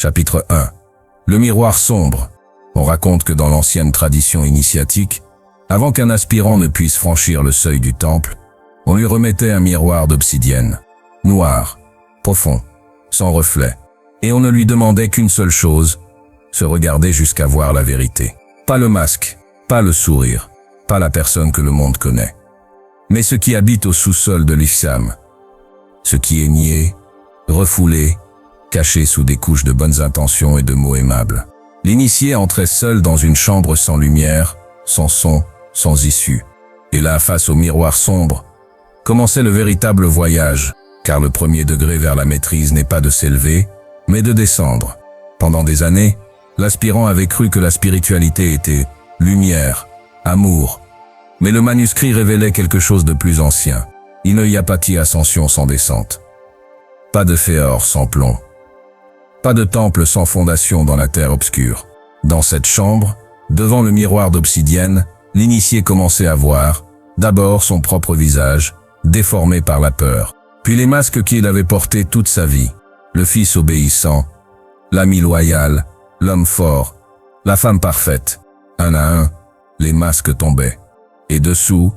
Chapitre 1. Le miroir sombre. On raconte que dans l'ancienne tradition initiatique, avant qu'un aspirant ne puisse franchir le seuil du temple, on lui remettait un miroir d'obsidienne, noir, profond, sans reflet, et on ne lui demandait qu'une seule chose, se regarder jusqu'à voir la vérité. Pas le masque, pas le sourire, pas la personne que le monde connaît, mais ce qui habite au sous-sol de l'islam, ce qui est nié, refoulé, caché sous des couches de bonnes intentions et de mots aimables. L'initié entrait seul dans une chambre sans lumière, sans son, sans issue. Et là, face au miroir sombre, commençait le véritable voyage, car le premier degré vers la maîtrise n'est pas de s'élever, mais de descendre. Pendant des années, l'aspirant avait cru que la spiritualité était lumière, amour. Mais le manuscrit révélait quelque chose de plus ancien. Il n'y a pas d'ascension sans descente. Pas de féor sans plomb. Pas de temple sans fondation dans la terre obscure. Dans cette chambre, devant le miroir d'obsidienne, l'initié commençait à voir, d'abord son propre visage, déformé par la peur, puis les masques qu'il avait portés toute sa vie, le fils obéissant, l'ami loyal, l'homme fort, la femme parfaite. Un à un, les masques tombaient. Et dessous,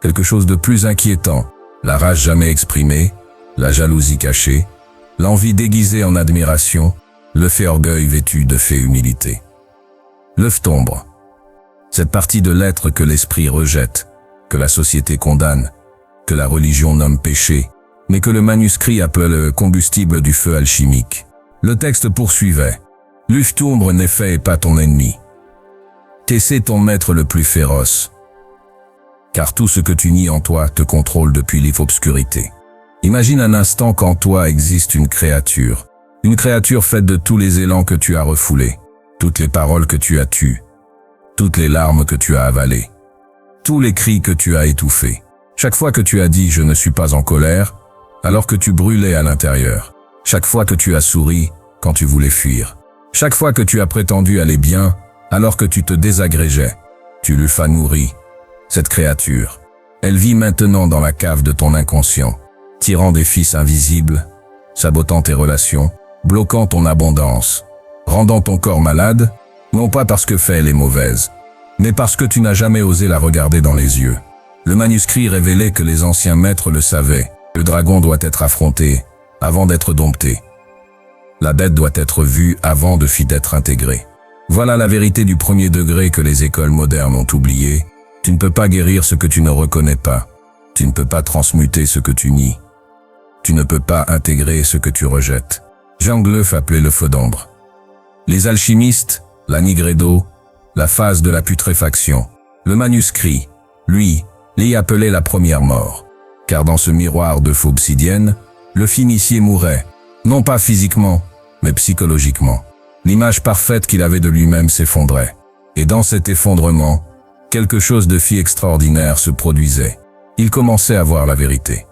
quelque chose de plus inquiétant, la rage jamais exprimée, la jalousie cachée, l'envie déguisée en admiration, le fait orgueil vêtu de fait humilité. L'œuf tombe. Cette partie de l'être que l'esprit rejette, que la société condamne, que la religion nomme péché, mais que le manuscrit appelle combustible du feu alchimique. Le texte poursuivait. L'œuf-tombre n'est fait pas ton ennemi. T'essaies ton maître le plus féroce. Car tout ce que tu nies en toi te contrôle depuis l'obscurité. Imagine un instant qu'en toi existe une créature faite de tous les élans que tu as refoulés, toutes les paroles que tu as tues, toutes les larmes que tu as avalées, tous les cris que tu as étouffés. Chaque fois que tu as dit « je ne suis pas en colère », alors que tu brûlais à l'intérieur. Chaque fois que tu as souri quand tu voulais fuir. Chaque fois que tu as prétendu aller bien, alors que tu te désagrégeais. Tu lui fas nourri. Cette créature, elle vit maintenant dans la cave de ton inconscient, tirant des fils invisibles, sabotant tes relations, bloquant ton abondance, rendant ton corps malade, non pas parce que fait elle est mauvaise, mais parce que tu n'as jamais osé la regarder dans les yeux. Le manuscrit révélait que les anciens maîtres le savaient. Le dragon doit être affronté avant d'être dompté. La bête doit être vue avant d'être intégrée. Voilà la vérité du premier degré que les écoles modernes ont oublié. Tu ne peux pas guérir ce que tu ne reconnais pas. Tu ne peux pas transmuter ce que tu nies. Tu ne peux pas intégrer ce que tu rejettes. Jean Gleuf appelait le feu d'ombre. Les alchimistes, la nigredo, la phase de la putréfaction. Le manuscrit, lui, l'y appelait la première mort. Car dans ce miroir de faux obsidienne, le finicier mourait, non pas physiquement, mais psychologiquement. L'image parfaite qu'il avait de lui-même s'effondrait. Et dans cet effondrement, quelque chose de si extraordinaire se produisait. Il commençait à voir la vérité.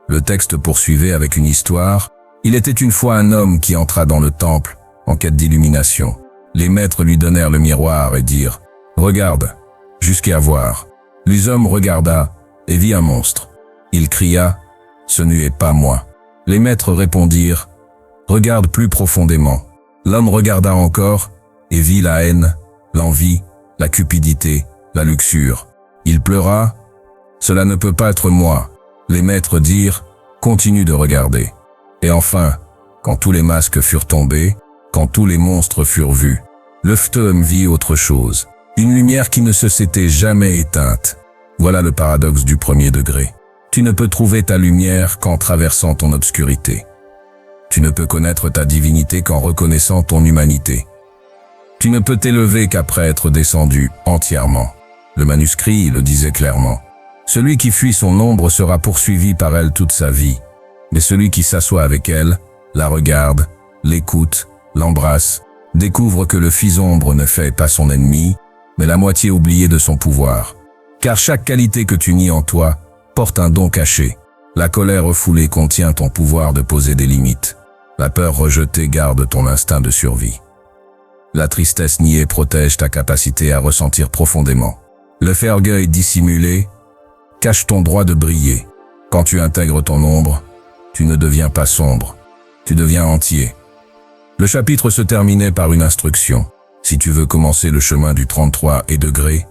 Le texte poursuivait avec une histoire. Il était une fois un homme qui entra dans le temple, en quête d'illumination. Les maîtres lui donnèrent le miroir et dirent « Regarde, jusqu'à voir ». L'homme regarda et vit un monstre. Il cria « Ce n'est pas moi ». Les maîtres répondirent « Regarde plus profondément ». L'homme regarda encore et vit la haine, l'envie, la cupidité, la luxure. Il pleura « Cela ne peut pas être moi ». Les maîtres dirent « Continue de regarder ». Et enfin, quand tous les masques furent tombés, quand tous les monstres furent vus, l'homme vit autre chose. Une lumière qui ne se s'était jamais éteinte. Voilà le paradoxe du premier degré. Tu ne peux trouver ta lumière qu'en traversant ton obscurité. Tu ne peux connaître ta divinité qu'en reconnaissant ton humanité. Tu ne peux t'élever qu'après être descendu entièrement. Le manuscrit le disait clairement. Celui qui fuit son ombre sera poursuivi par elle toute sa vie. Mais celui qui s'assoit avec elle, la regarde, l'écoute, l'embrasse, découvre que le fils ombre ne fait pas son ennemi, mais la moitié oubliée de son pouvoir. Car chaque qualité que tu nies en toi porte un don caché. La colère refoulée contient ton pouvoir de poser des limites. La peur rejetée garde ton instinct de survie. La tristesse niée protège ta capacité à ressentir profondément. Le fait orgueil dissimulé cache ton droit de briller. Quand tu intègres ton ombre, tu ne deviens pas sombre, tu deviens entier. Le chapitre se terminait par une instruction. Si tu veux commencer le chemin du 33 et degrés,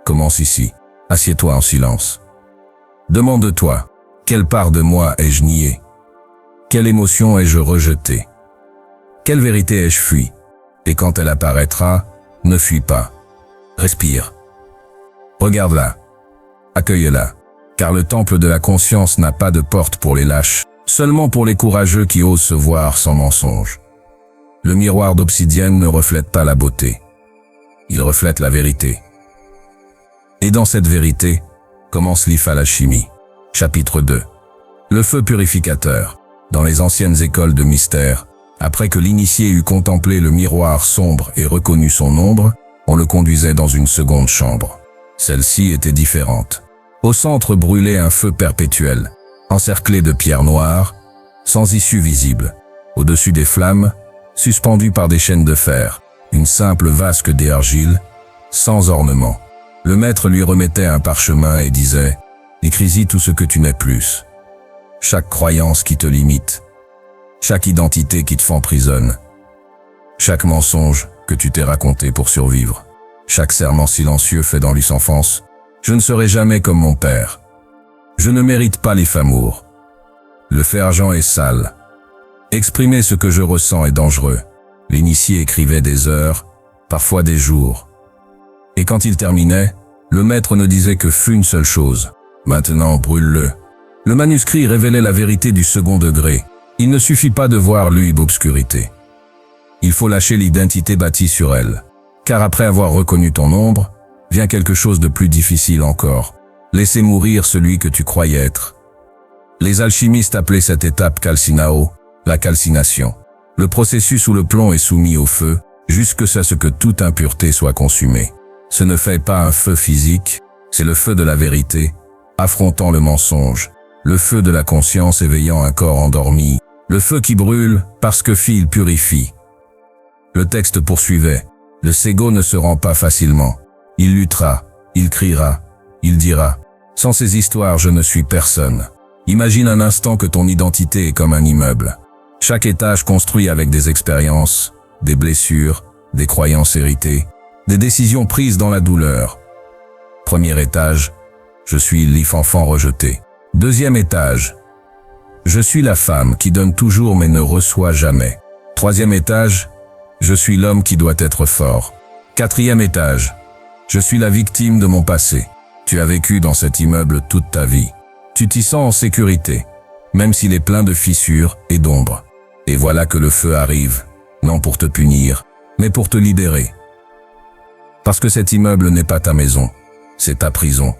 commence ici. Assieds-toi en silence. Demande-toi, quelle part de moi ai-je nié? Quelle émotion ai-je rejetée? Quelle vérité ai-je fui? Et quand elle apparaîtra, ne fuis pas. Respire. Regarde-la. Accueille-la. Car le temple de la conscience n'a pas de porte pour les lâches, seulement pour les courageux qui osent se voir sans mensonge. Le miroir d'obsidienne ne reflète pas la beauté. Il reflète la vérité. Et dans cette vérité, commence l'Ifalachimie. Chapitre 2. Le feu purificateur. Dans les anciennes écoles de mystère, après que l'initié eut contemplé le miroir sombre et reconnu son ombre, on le conduisait dans une seconde chambre. Celle-ci était différente. Au centre brûlait un feu perpétuel, encerclé de pierres noires, sans issue visible. Au-dessus des flammes, suspendu par des chaînes de fer, une simple vasque d'argile, sans ornement. Le maître lui remettait un parchemin et disait « Écris-y tout ce que tu n'es plus. Chaque croyance qui te limite, chaque identité qui te emprisonne, chaque mensonge que tu t'es raconté pour survivre, chaque serment silencieux fait dans l'enfance. Je ne serai jamais comme mon père. Je ne mérite pas les famours. Le fait argent est sale. Exprimer ce que je ressens est dangereux. » L'initié écrivait des heures, parfois des jours. Et quand il terminait, le maître ne disait que fût une seule chose. Maintenant, brûle-le. Le manuscrit révélait la vérité du second degré. Il ne suffit pas de voir l'huile obscurité. Il faut lâcher l'identité bâtie sur elle. Car après avoir reconnu ton ombre, vient quelque chose de plus difficile encore. Laisser mourir celui que tu croyais être. Les alchimistes appelaient cette étape calcinao, la calcination. Le processus où le plomb est soumis au feu, jusqu'à ce que toute impureté soit consumée. Ce ne fait pas un feu physique, c'est le feu de la vérité, affrontant le mensonge, le feu de la conscience éveillant un corps endormi, le feu qui brûle parce que fil purifie. Le texte poursuivait, le Sego ne se rend pas facilement. Il luttera, il criera, il dira, sans ces histoires je ne suis personne. Imagine un instant que ton identité est comme un immeuble. Chaque étage construit avec des expériences, des blessures, des croyances héritées, des décisions prises dans la douleur. Premier étage, je suis l'enfant rejeté. Deuxième étage, je suis la femme qui donne toujours mais ne reçoit jamais. Troisième étage, je suis l'homme qui doit être fort. Quatrième étage, je suis la victime de mon passé. Tu as vécu dans cet immeuble toute ta vie. Tu t'y sens en sécurité, même s'il est plein de fissures et d'ombres. Et voilà que le feu arrive, non pour te punir, mais pour te libérer. Parce que cet immeuble n'est pas ta maison, c'est ta prison.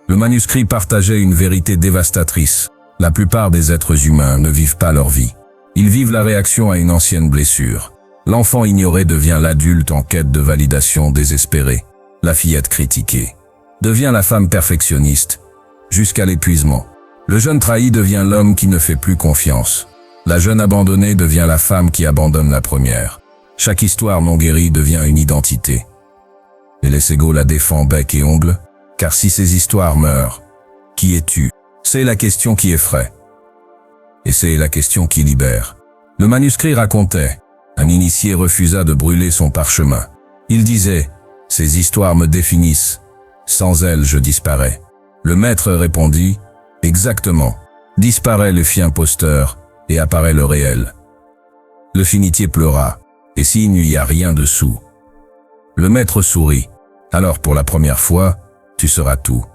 Le manuscrit partageait une vérité dévastatrice. La plupart des êtres humains ne vivent pas leur vie. Ils vivent la réaction à une ancienne blessure. L'enfant ignoré devient l'adulte en quête de validation désespérée. La fillette critiquée devient la femme perfectionniste, jusqu'à l'épuisement. Le jeune trahi devient l'homme qui ne fait plus confiance. La jeune abandonnée devient la femme qui abandonne la première. Chaque histoire non guérie devient une identité. Et les Sego la défend bec et ongle, car si ces histoires meurent, qui es-tu? C'est la question qui effraie. Et c'est la question qui libère. Le manuscrit racontait, un initié refusa de brûler son parchemin. Il disait, ces histoires me définissent, sans elles je disparais. Le maître répondit, exactement, disparaît le fien imposteur, et apparaît le réel. Le finitier pleura, et s'il n'y a rien dessous. Le maître sourit, alors pour la première fois, tu seras tout.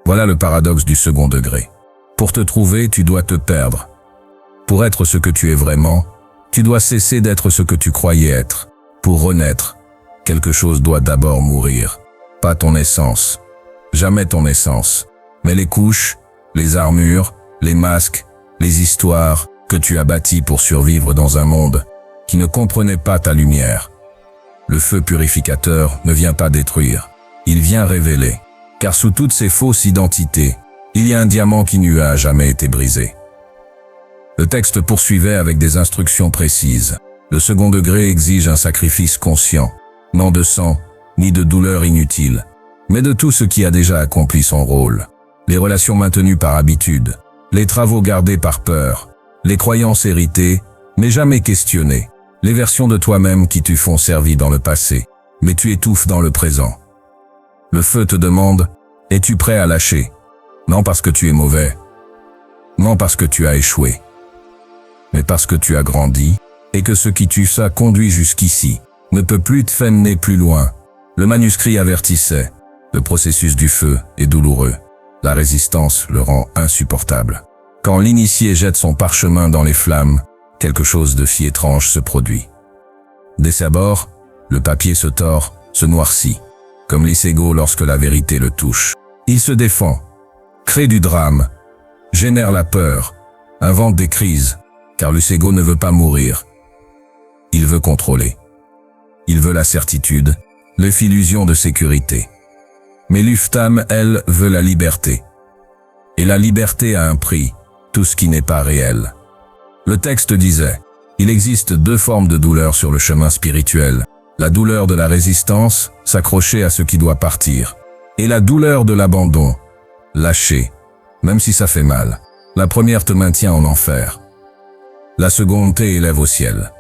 Voilà le paradoxe du second degré. Pour te trouver, tu dois te perdre. Pour être ce que tu es vraiment, tu dois cesser d'être ce que tu croyais être. Pour renaître, quelque chose doit d'abord mourir. Pas ton essence, jamais ton essence, mais les couches, les armures, les masques, les histoires que tu as bâties pour survivre dans un monde qui ne comprenait pas ta lumière. Le feu purificateur ne vient pas détruire, il vient révéler. Car sous toutes ces fausses identités, il y a un diamant qui n'a jamais été brisé. Le texte poursuivait avec des instructions précises. Le second degré exige un sacrifice conscient, non de sang, ni de douleur inutile, mais de tout ce qui a déjà accompli son rôle. Les relations maintenues par habitude, les travaux gardés par peur, les croyances héritées, mais jamais questionnées, les versions de toi-même qui tu font servi dans le passé, mais tu étouffes dans le présent. Le feu te demande, es-tu prêt à lâcher? Non parce que tu es mauvais, non parce que tu as échoué, mais parce que tu as grandi, et que ce qui t'a conduit jusqu'ici ne peut plus te faire mener plus loin. Le manuscrit avertissait, le processus du feu est douloureux, la résistance le rend insupportable. Quand l'initié jette son parchemin dans les flammes, quelque chose de si étrange se produit. Dès ses bords, le papier se tord, se noircit, comme l'Isego lorsque la vérité le touche. Il se défend, crée du drame, génère la peur, invente des crises, car l'Isego ne veut pas mourir. Il veut contrôler. Il veut la certitude, l'illusion de sécurité. Mais l'Uftam, elle, veut la liberté. Et la liberté a un prix, tout ce qui n'est pas réel. Le texte disait, il existe deux formes de douleur sur le chemin spirituel. La douleur de la résistance, s'accrocher à ce qui doit partir. Et la douleur de l'abandon, lâcher, même si ça fait mal. La première te maintient en enfer. La seconde t'élève au ciel.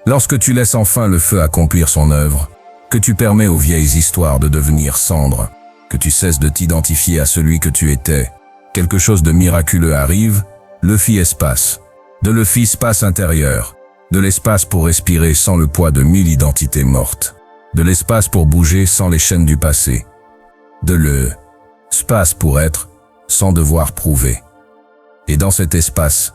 Lorsque tu laisses enfin le feu accomplir son œuvre, que tu permets aux vieilles histoires de devenir cendres, que tu cesses de t'identifier à celui que tu étais, quelque chose de miraculeux arrive, le espace. De l'espace intérieur, de l'espace pour respirer sans le poids de 1000 identités mortes, de l'espace pour bouger sans les chaînes du passé, de l'espace pour être sans devoir prouver. Et dans cet espace,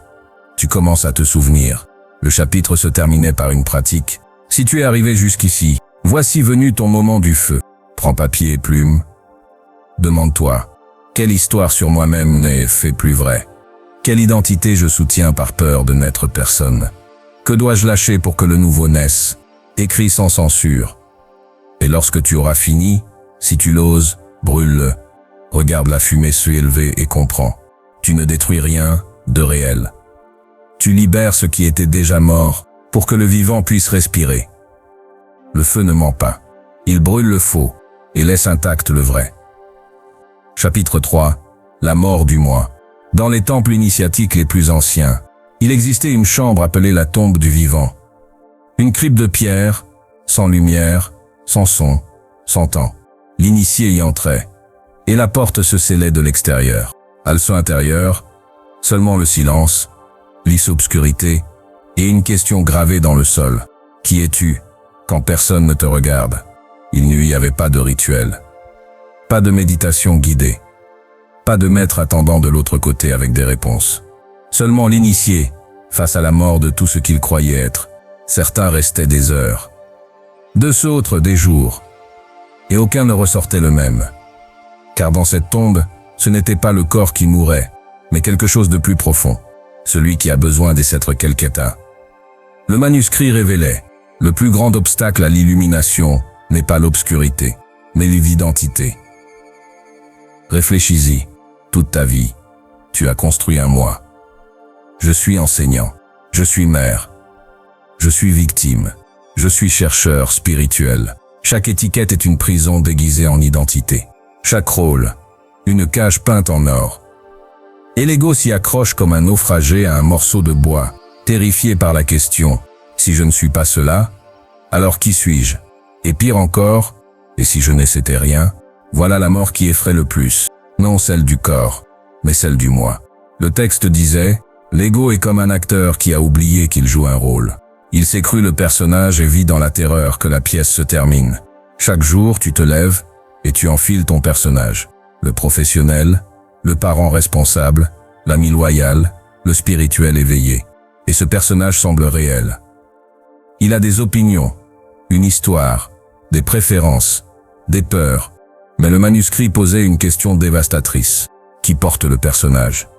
tu commences à te souvenir. Le chapitre se terminait par une pratique. Si tu es arrivé jusqu'ici, voici venu ton moment du feu. Prends papier et plume. Demande-toi, quelle histoire sur moi-même n'est fait plus vraie? Quelle identité je soutiens par peur de n'être personne? Que dois-je lâcher pour que le nouveau naisse? Écris sans censure. Et lorsque tu auras fini, si tu l'oses, brûle-le. Regarde la fumée s'élever et comprends. Tu ne détruis rien de réel. Tu libères ce qui était déjà mort pour que le vivant puisse respirer. Le feu ne ment pas. Il brûle le faux et laisse intact le vrai. Chapitre 3. La mort du moi. Dans les temples initiatiques les plus anciens, il existait une chambre appelée la tombe du vivant. Une crypte de pierre, sans lumière, sans son, sans temps. L'initié y entrait, et la porte se scellait de l'extérieur. À le son intérieur, seulement le silence, l'obscurité, et une question gravée dans le sol. Qui es-tu, quand personne ne te regarde? Il n'y avait pas de rituel. Pas de méditation guidée. Pas de maître attendant de l'autre côté avec des réponses. Seulement l'initié, face à la mort de tout ce qu'il croyait être. Certains restaient des heures. Deux autres des jours. Et aucun ne ressortait le même. Car dans cette tombe, ce n'était pas le corps qui mourait, mais quelque chose de plus profond. Celui qui a besoin d'être quelqu'un. Le manuscrit révélait, le plus grand obstacle à l'illumination n'est pas l'obscurité, mais l'identité. Réfléchis-y, toute ta vie, tu as construit un moi. Je suis enseignant, je suis mère, je suis victime, je suis chercheur spirituel. Chaque étiquette est une prison déguisée en identité. Chaque rôle, une cage peinte en or. Et l'ego s'y accroche comme un naufragé à un morceau de bois, terrifié par la question, si je ne suis pas cela, alors qui suis-je? Et pire encore, et si je n'étais rien? Voilà la mort qui effraie le plus, non celle du corps, mais celle du moi. Le texte disait, l'ego est comme un acteur qui a oublié qu'il joue un rôle. Il s'est cru le personnage et vit dans la terreur que la pièce se termine. Chaque jour, tu te lèves et tu enfiles ton personnage. Le professionnel, le parent responsable, l'ami loyal, le spirituel éveillé. Et ce personnage semble réel. Il a des opinions, une histoire, des préférences, des peurs. Mais le manuscrit posait une question dévastatrice. Qui porte le personnage?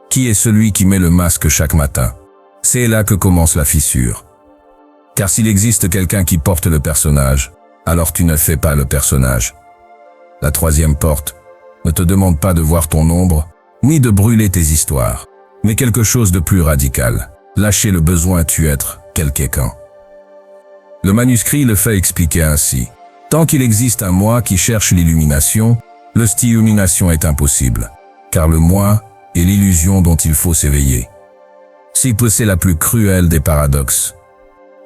Qui est celui qui met le masque chaque matin? C'est là que commence la fissure. Car s'il existe quelqu'un qui porte le personnage, alors tu ne fais pas le personnage. La troisième porte ne te demande pas de voir ton ombre, ni de brûler tes histoires, mais quelque chose de plus radical. Lâcher le besoin tu être quelqu'un. Le manuscrit le fait expliquer ainsi. Tant qu'il existe un moi qui cherche l'illumination, l'illumination est impossible, car le moi est l'illusion dont il faut s'éveiller. C'est la plus cruelle des paradoxes.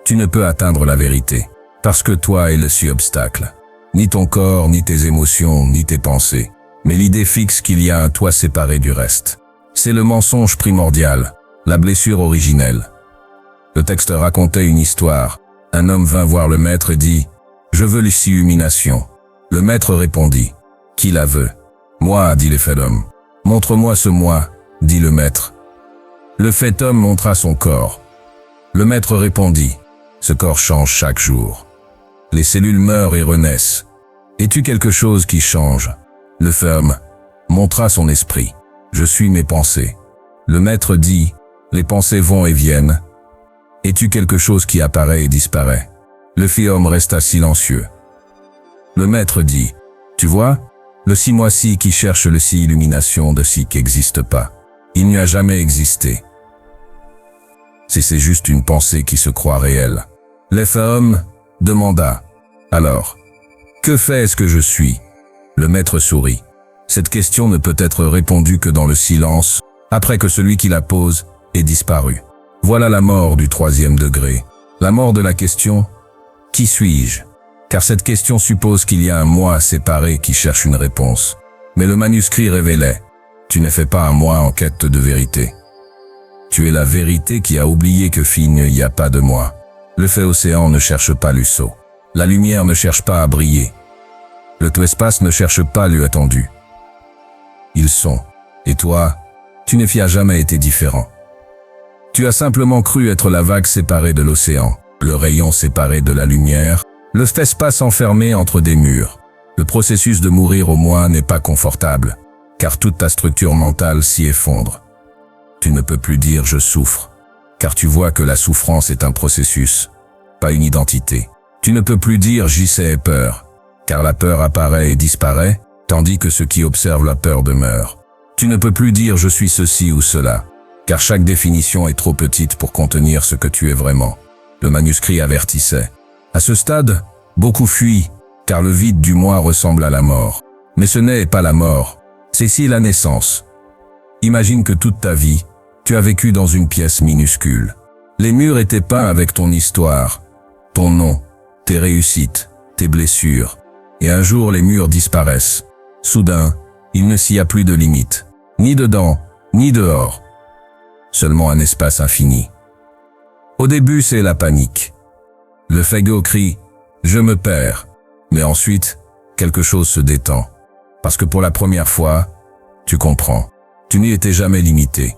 tu ne peux atteindre la vérité, parce que toi est le seul obstacle. Ni ton corps, ni tes émotions, ni tes pensées, mais l'idée fixe qu'il y a un toi séparé du reste. C'est le mensonge primordial, la blessure originelle. Le texte racontait une histoire. Un homme vint voir le maître et dit « Je veux l'illumination ». Le maître répondit « Qui la veut ?»« Moi, dit le fait homme. »« Montre-moi ce moi, dit le maître. » Le fait homme montra son corps. Le maître répondit « Ce corps change chaque jour. Les cellules meurent et renaissent. Es-tu quelque chose qui change ?» Le fait homme montra son esprit. « Je suis mes pensées. » Le maître dit « Les pensées vont et viennent. » Es-tu quelque chose qui apparaît et disparaît? Le fait homme resta silencieux. Le maître dit « Tu vois, le si moi-ci qui cherche le si illumination de si qui n'existe pas. Il n'y a jamais existé. Si c'est juste une pensée qui se croit réelle. » Le fait homme demanda « Alors, que fais-ce que je suis ?» Le maître sourit. Cette question ne peut être répondue que dans le silence, après que celui qui la pose ait disparu. Voilà la mort du 3e degré. La mort de la question « Qui suis-je » Car cette question suppose qu'il y a un moi séparé qui cherche une réponse. Mais le manuscrit révélait « Tu ne fais pas un moi en quête de vérité. Tu es la vérité qui a oublié que il n'y a pas de moi. Le fait océan ne cherche pas l'usseau. La lumière ne cherche pas à briller. Le tout espace ne cherche pas lieu attendu. Ils sont. Et toi, tu ne as jamais été différent. Tu as simplement cru être la vague séparée de l'océan, le rayon séparé de la lumière, le espace enfermé entre des murs. Le processus de mourir au moi n'est pas confortable, car toute ta structure mentale s'y effondre. Tu ne peux plus dire « je souffre », car tu vois que la souffrance est un processus, pas une identité. Tu ne peux plus dire « j'y sais peur », car la peur apparaît et disparaît, tandis que ceux qui observent la peur demeurent. Tu ne peux plus dire « je suis ceci ou cela », car chaque définition est trop petite pour contenir ce que tu es vraiment. Le manuscrit avertissait. À ce stade, beaucoup fuient, car le vide du moi ressemble à la mort. Mais ce n'est pas la mort, c'est si la naissance. Imagine que toute ta vie, tu as vécu dans une pièce minuscule. Les murs étaient peints avec ton histoire, ton nom, tes réussites, tes blessures. Et un jour les murs disparaissent. Soudain, il ne s'y a plus de limite, ni dedans, ni dehors. Seulement un espace infini. Au début, c'est la panique. Le fagot crie « Je me perds ». Mais ensuite, quelque chose se détend. Parce que pour la première fois, tu comprends. Tu n'y étais jamais limité.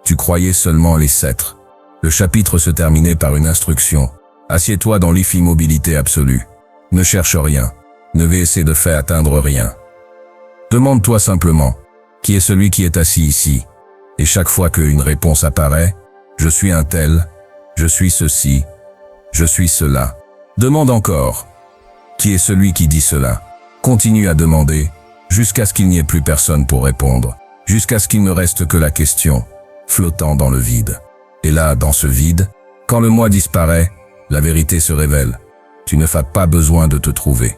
Tu croyais seulement les sceptres. Le chapitre se terminait par une instruction. Assieds-toi dans l'immobilité absolue. Ne cherche rien. Ne vais essayer de faire atteindre rien. Demande-toi simplement, qui est celui qui est assis ici? Et chaque fois qu'une réponse apparaît, je suis un tel, je suis ceci, je suis cela. Demande encore, qui est celui qui dit cela? Continue à demander, jusqu'à ce qu'il n'y ait plus personne pour répondre, jusqu'à ce qu'il ne reste que la question, flottant dans le vide. Et là, dans ce vide, quand le moi disparaît, la vérité se révèle. Tu ne as pas besoin de te trouver.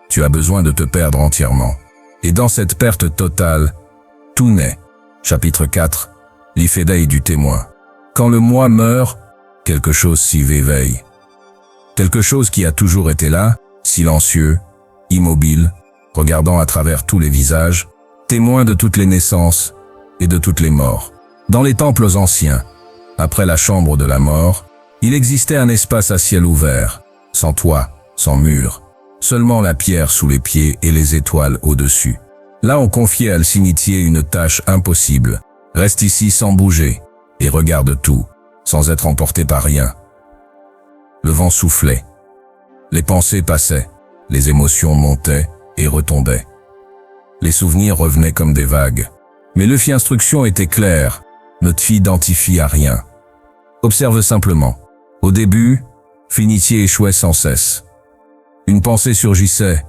Tu as besoin de te perdre entièrement. Et dans cette perte totale, tout naît. Chapitre 4, l'Iphédée du témoin. Quand le moi meurt, quelque chose s'y éveille. Quelque chose qui a toujours été là, silencieux, immobile, regardant à travers tous les visages, témoin de toutes les naissances et de toutes les morts. Dans les temples anciens, après la chambre de la mort, il existait un espace à ciel ouvert, sans toit, sans mur, seulement la pierre sous les pieds et les étoiles au-dessus. Là, on confiait à l'initié une tâche impossible. Reste ici sans bouger, et regarde tout, sans être emporté par rien. Le vent soufflait. Les pensées passaient, les émotions montaient et retombaient. Les souvenirs revenaient comme des vagues. Mais le fil instruction était clair, ne t'identifie à rien. Observe simplement. Au début, l'initié échouait sans cesse. Une pensée surgissait,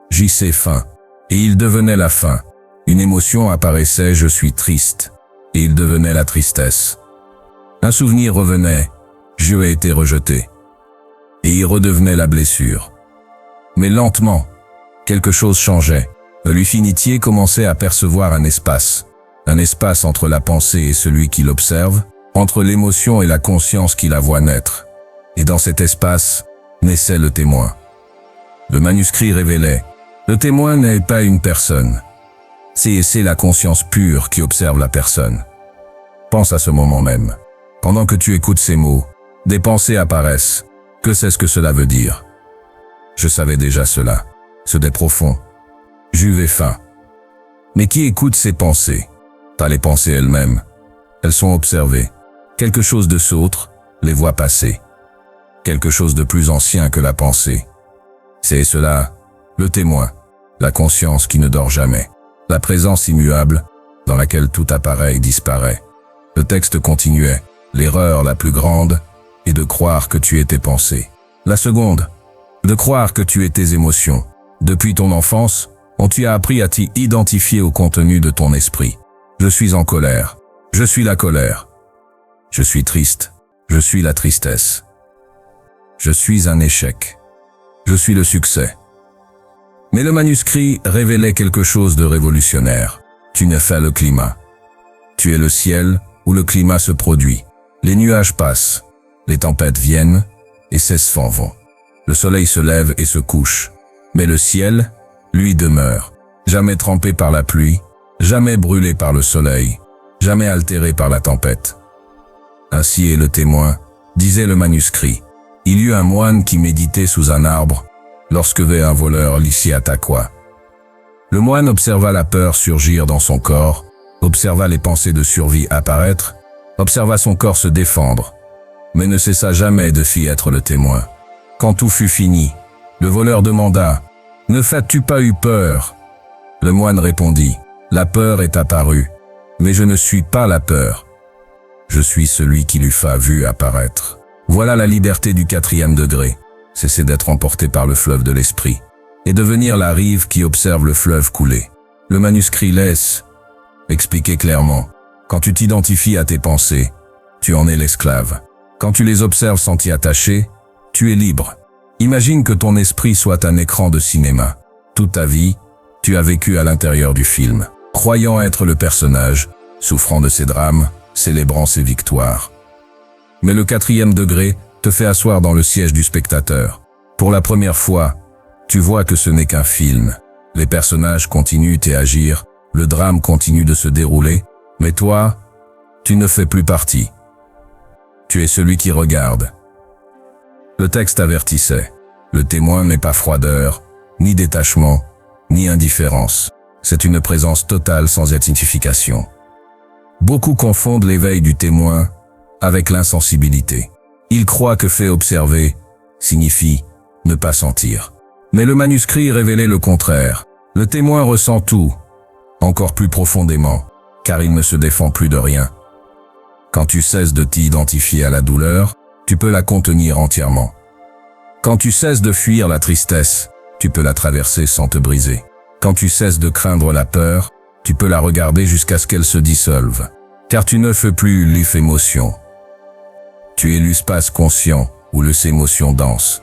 j'y sais fin. Et il devenait la faim. Une émotion apparaissait, je suis triste. Et il devenait la tristesse. Un souvenir revenait, je ai été rejeté. Et il redevenait la blessure. Mais lentement, quelque chose changeait. L'initié commençait à percevoir un espace entre la pensée et celui qui l'observe, entre l'émotion et la conscience qui la voit naître. Et dans cet espace, naissait le témoin. Le manuscrit révélait, le témoin n'est pas une personne. C'est la conscience pure qui observe la personne. Pense à ce moment même. Pendant que tu écoutes ces mots, des pensées apparaissent. Que c'est-ce que cela veut dire? Je savais déjà cela. Ce des profonds. Juve et fin. Mais qui écoute ces pensées? Pas les pensées elles-mêmes. Elles sont observées. Quelque chose de sautre les voit passer. Quelque chose de plus ancien que la pensée. C'est cela, le témoin, la conscience qui ne dort jamais, la présence immuable dans laquelle tout apparaît et disparaît. Le texte continuait, l'erreur la plus grande est de croire que tu es tes pensées. La seconde, de croire que tu es tes émotions. Depuis ton enfance, on t'a appris à t'identifier au contenu de ton esprit. Je suis en colère, je suis la colère. Je suis triste, je suis la tristesse. Je suis un échec. Je suis le succès. Mais le manuscrit révélait quelque chose de révolutionnaire. Tu n'es pas le climat. Tu es le ciel où le climat se produit. Les nuages passent, les tempêtes viennent et s'en vont. Le soleil se lève et se couche. Mais le ciel, lui, demeure. Jamais trempé par la pluie, jamais brûlé par le soleil, jamais altéré par la tempête. Ainsi est le témoin, disait le manuscrit. Il y eut un moine qui méditait sous un arbre, lorsque vint un voleur l'y attaqua. Le moine observa la peur surgir dans son corps, observa les pensées de survie apparaître, observa son corps se défendre, mais ne cessa jamais de s'y être le témoin. Quand tout fut fini, le voleur demanda « Ne fas-tu pas eu peur ?» Le moine répondit « La peur est apparue, mais je ne suis pas la peur. Je suis celui qui l'eût fait vu apparaître. » Voilà la liberté du 4e degré. Cesser d'être emporté par le fleuve de l'esprit et devenir la rive qui observe le fleuve couler. Le manuscrit laisse expliquer clairement. Quand tu t'identifies à tes pensées, tu en es l'esclave. Quand tu les observes sans t'y attacher, tu es libre. Imagine que ton esprit soit un écran de cinéma. Toute ta vie, tu as vécu à l'intérieur du film, croyant être le personnage, souffrant de ses drames, célébrant ses victoires. Mais le 4e degré te fait asseoir dans le siège du spectateur. Pour la première fois, tu vois que ce n'est qu'un film. Les personnages continuent à agir, le drame continue de se dérouler, mais toi, tu ne fais plus partie. Tu es celui qui regarde. Le texte avertissait. Le témoin n'est pas froideur, ni détachement, ni indifférence. C'est une présence totale sans identification. Beaucoup confondent l'éveil du témoin avec l'insensibilité. Ils croient que fait observer signifie ne pas sentir. Mais le manuscrit révélait le contraire. Le témoin ressent tout, encore plus profondément, car il ne se défend plus de rien. Quand tu cesses de t'identifier à la douleur, tu peux la contenir entièrement. Quand tu cesses de fuir la tristesse, tu peux la traverser sans te briser. Quand tu cesses de craindre la peur, tu peux la regarder jusqu'à ce qu'elle se dissolve. Car tu ne fais plus l'if émotion. Tu es l'espace conscient où les émotions dansent.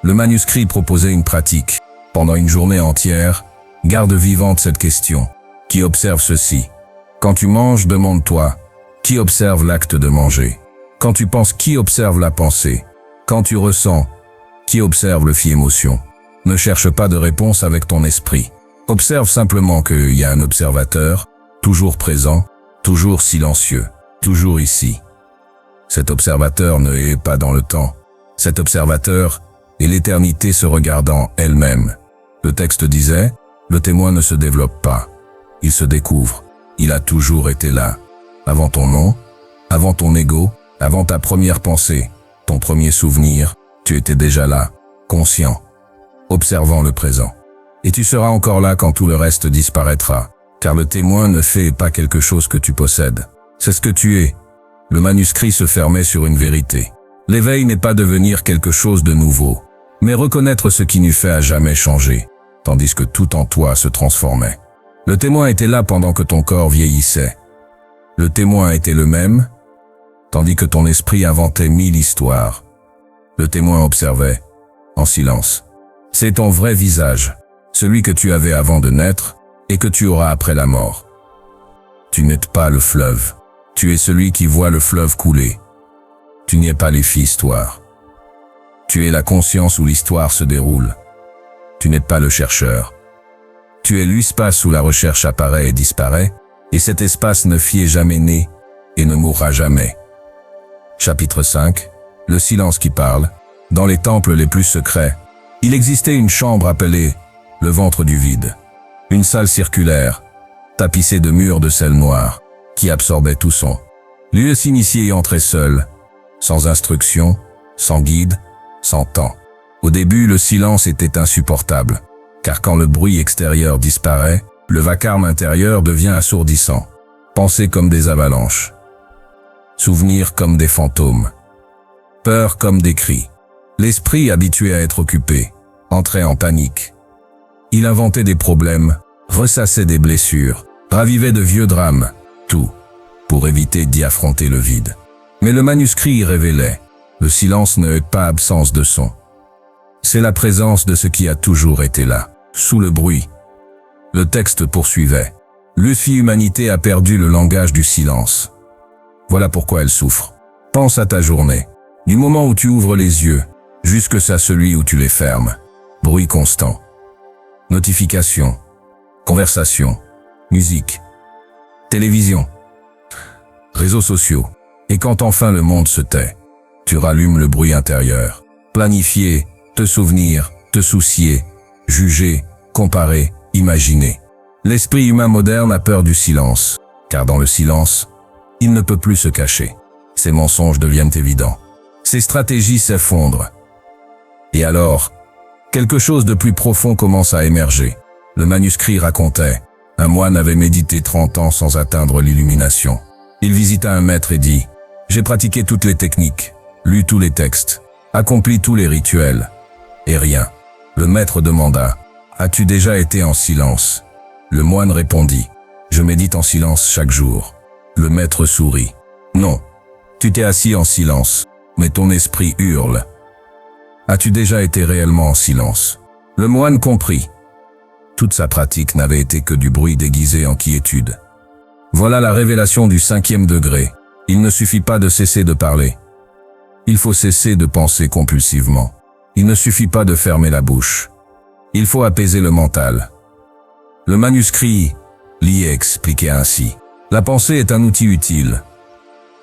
Le manuscrit proposait une pratique. Pendant une journée entière, garde vivante cette question. Qui observe ceci? Quand tu manges, demande-toi, qui observe l'acte de manger? Quand tu penses, qui observe la pensée? Quand tu ressens, qui observe le émotion? Ne cherche pas de réponse avec ton esprit. Observe simplement qu'il y a un observateur, toujours présent, toujours silencieux, toujours ici. Cet observateur ne est pas dans le temps. Cet observateur est l'éternité se regardant elle-même. Le texte disait, le témoin ne se développe pas. Il se découvre. Il a toujours été là. Avant ton nom, avant ton ego, avant ta première pensée, ton premier souvenir, tu étais déjà là, conscient, observant le présent. Et tu seras encore là quand tout le reste disparaîtra, car le témoin ne fait pas quelque chose que tu possèdes. C'est ce que tu es. Le manuscrit se fermait sur une vérité. L'éveil n'est pas devenir quelque chose de nouveau, mais reconnaître ce qui nous fait à jamais changer, tandis que tout en toi se transformait. Le témoin était là pendant que ton corps vieillissait. Le témoin était le même, tandis que ton esprit inventait 1000 histoires. Le témoin observait, en silence. C'est ton vrai visage, celui que tu avais avant de naître et que tu auras après la mort. Tu n'es pas le fleuve. Tu es celui qui voit le fleuve couler. Tu n'y es pas les histoires. Tu es la conscience où l'histoire se déroule. Tu n'es pas le chercheur. Tu es l'espace où la recherche apparaît et disparaît, et cet espace ne fie jamais né et ne mourra jamais. Chapitre 5. Le silence qui parle. Dans les temples les plus secrets, il existait une chambre appelée le ventre du vide. Une salle circulaire, tapissée de murs de sel noir, qui absorbait tout son. Lieu s'initiait y entrait seul, sans instruction, sans guide, sans temps. Au début, le silence était insupportable, car quand le bruit extérieur disparaît, le vacarme intérieur devient assourdissant. Pensées comme des avalanches. Souvenirs comme des fantômes. Peur comme des cris. L'esprit, habitué à être occupé, entrait en panique. Il inventait des problèmes, ressassait des blessures, ravivait de vieux drames, tout, pour éviter d'y affronter le vide. Mais le manuscrit y révélait, le silence n'est pas absence de son. C'est la présence de ce qui a toujours été là, sous le bruit. Le texte poursuivait. L'humanité a perdu le langage du silence. Voilà pourquoi elle souffre. Pense à ta journée. Du moment où tu ouvres les yeux, jusqu'à celui où tu les fermes. Bruit constant. Notifications. Conversations. Musique. Télévision. Réseaux sociaux. Et quand enfin le monde se tait, tu rallumes le bruit intérieur. Planifier, te souvenir, te soucier, juger, comparer, imaginer. L'esprit humain moderne a peur du silence, car dans le silence, il ne peut plus se cacher. Ses mensonges deviennent évidents. Ses stratégies s'effondrent. Et alors, quelque chose de plus profond commence à émerger. Le manuscrit racontait, un moine avait médité 30 ans sans atteindre l'illumination. Il visita un maître et dit, « J'ai pratiqué toutes les techniques, lu tous les textes, accompli tous les rituels, et rien. » Le maître demanda, « As-tu déjà été en silence ?» Le moine répondit, « Je médite en silence chaque jour. » Le maître sourit, « Non, tu t'es assis en silence, mais ton esprit hurle. As-tu déjà été réellement en silence ?» Le moine comprit. Toute sa pratique n'avait été que du bruit déguisé en quiétude. Voilà la révélation du 5e degré. Il ne suffit pas de cesser de parler. Il faut cesser de penser compulsivement. Il ne suffit pas de fermer la bouche. Il faut apaiser le mental. Le manuscrit l'y expliquait ainsi. La pensée est un outil utile.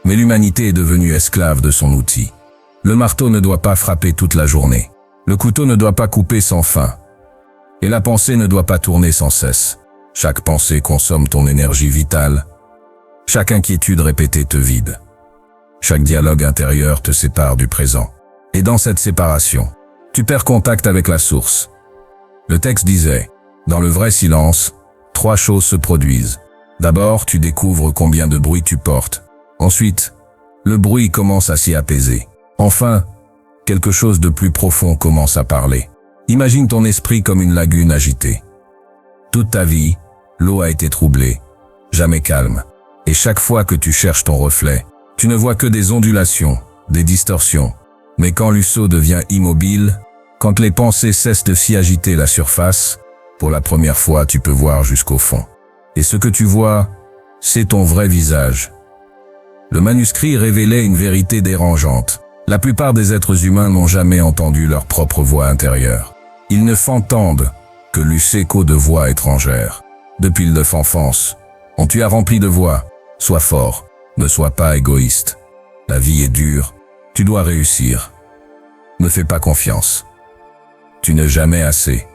Mais l'humanité est devenue esclave de son outil. Le marteau ne doit pas frapper toute la journée. Le couteau ne doit pas couper sans fin. Et la pensée ne doit pas tourner sans cesse. Chaque pensée consomme ton énergie vitale. Chaque inquiétude répétée te vide. Chaque dialogue intérieur te sépare du présent. Et dans cette séparation, tu perds contact avec la source. Le texte disait, dans le vrai silence, 3 choses se produisent. D'abord, tu découvres combien de bruit tu portes. Ensuite, le bruit commence à s'y apaiser. Enfin, quelque chose de plus profond commence à parler. Imagine ton esprit comme une lagune agitée. Toute ta vie, l'eau a été troublée, jamais calme. Et chaque fois que tu cherches ton reflet, tu ne vois que des ondulations, des distorsions. Mais quand l'USO devient immobile, quand les pensées cessent de s'y agiter la surface, pour la première fois tu peux voir jusqu'au fond. Et ce que tu vois, c'est ton vrai visage. Le manuscrit révélait une vérité dérangeante. La plupart des êtres humains n'ont jamais entendu leur propre voix intérieure. Ils ne s'entendent que l'écho de voix étrangères. Depuis leur enfance, on t'y a rempli de voix. Sois fort, ne sois pas égoïste. La vie est dure, tu dois réussir. Ne fais pas confiance. Tu n'es jamais assez.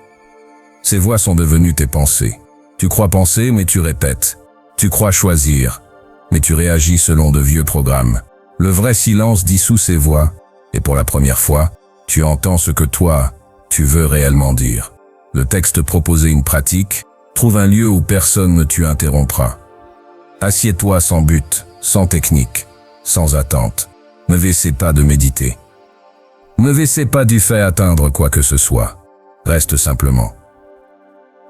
Ces voix sont devenues tes pensées. Tu crois penser, mais tu répètes. Tu crois choisir, mais tu réagis selon de vieux programmes. Le vrai silence dissout ces voix, et pour la première fois, tu entends ce que toi, tu veux réellement dire. Le texte proposait une pratique, trouve un lieu où personne ne t'y interrompra. Assieds-toi sans but, sans technique, sans attente. Ne essaie pas de méditer. Ne essaie pas d'y faire atteindre quoi que ce soit. Reste simplement.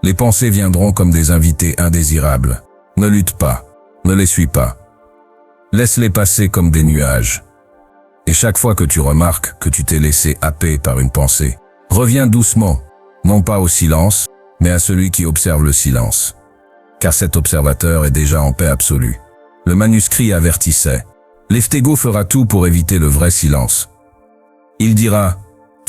Les pensées viendront comme des invités indésirables. Ne lutte pas, ne les suis pas. Laisse-les passer comme des nuages. Et chaque fois que tu remarques que tu t'es laissé happer par une pensée, reviens doucement, non pas au silence, mais à celui qui observe le silence. Car cet observateur est déjà en paix absolue. Le manuscrit avertissait. L'Eftego fera tout pour éviter le vrai silence. Il dira,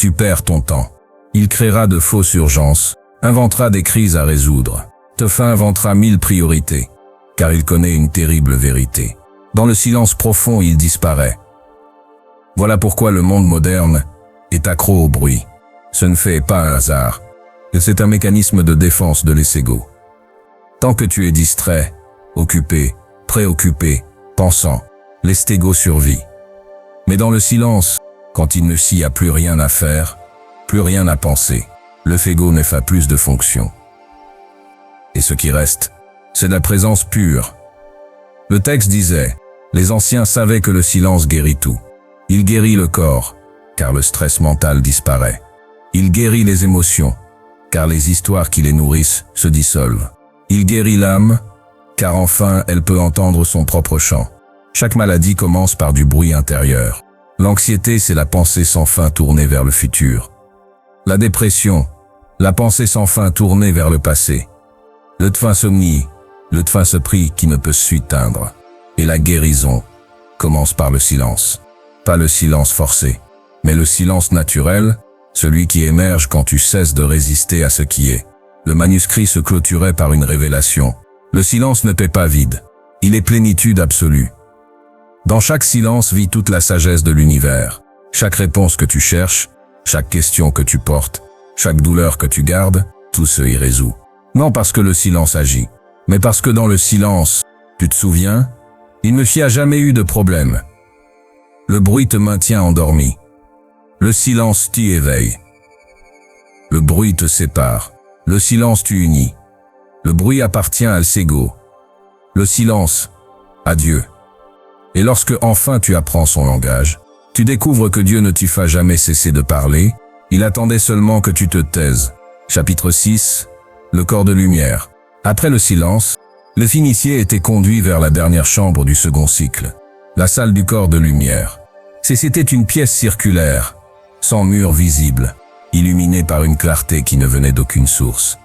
tu perds ton temps. Il créera de fausses urgences, inventera des crises à résoudre, te inventera 1000 priorités, car il connaît une terrible vérité. Dans le silence profond, il disparaît. Voilà pourquoi le monde moderne est accro au bruit. Ce ne fait pas un hasard, et c'est un mécanisme de défense de l'ego. Tant que tu es distrait, occupé, préoccupé, pensant, l'ego survit. Mais dans le silence, quand il ne s'y a plus rien à faire, plus rien à penser, le ego ne fait plus de fonction. Et ce qui reste, c'est la présence pure. Le texte disait, les anciens savaient que le silence guérit tout. Il guérit le corps, car le stress mental disparaît. Il guérit les émotions, car les histoires qui les nourrissent se dissolvent. Il guérit l'âme, car enfin elle peut entendre son propre chant. Chaque maladie commence par du bruit intérieur. L'anxiété, c'est la pensée sans fin tournée vers le futur. La dépression, la pensée sans fin tournée vers le passé. Le insomnie, le esprit qui ne peut s'éteindre. Et la guérison commence par le silence. Pas le silence forcé, mais le silence naturel, celui qui émerge quand tu cesses de résister à ce qui est. Le manuscrit se clôturait par une révélation. Le silence ne paie pas vide. Il est plénitude absolue. Dans chaque silence vit toute la sagesse de l'univers. Chaque réponse que tu cherches, chaque question que tu portes, chaque douleur que tu gardes, tout se y résout. Non parce que le silence agit, mais parce que dans le silence, tu te souviens, il ne s'y a jamais eu de problème. Le bruit te maintient endormi. Le silence t'y éveille. Le bruit te sépare. Le silence t'y unit. Le bruit appartient à l'ego. Le silence, à Dieu. Et lorsque enfin tu apprends son langage, tu découvres que Dieu ne t'y fait jamais cesser de parler, il attendait seulement que tu te taises. Chapitre 6, le corps de lumière. Après le silence, le finicier était conduit vers la dernière chambre du second cycle, la salle du corps de lumière. C'était une pièce circulaire, sans mur visible, illuminée par une clarté qui ne venait d'aucune source.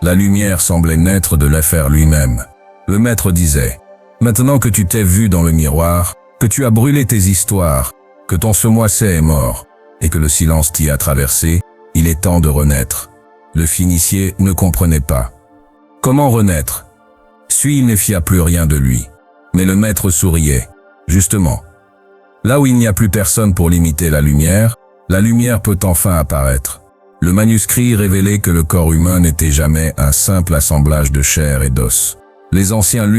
La lumière semblait naître de l'affaire lui-même. Le maître disait, « Maintenant que tu t'es vu dans le miroir, que tu as brûlé tes histoires, que ton semoissé est mort, et que le silence t'y a traversé, il est temps de renaître. » Le finicier ne comprenait pas. Comment renaître? Il ne fia plus rien de lui. Mais le maître souriait. Justement. Là où il n'y a plus personne pour limiter la lumière peut enfin apparaître. Le manuscrit révélait que le corps humain n'était jamais un simple assemblage de chair et d'os. Les anciens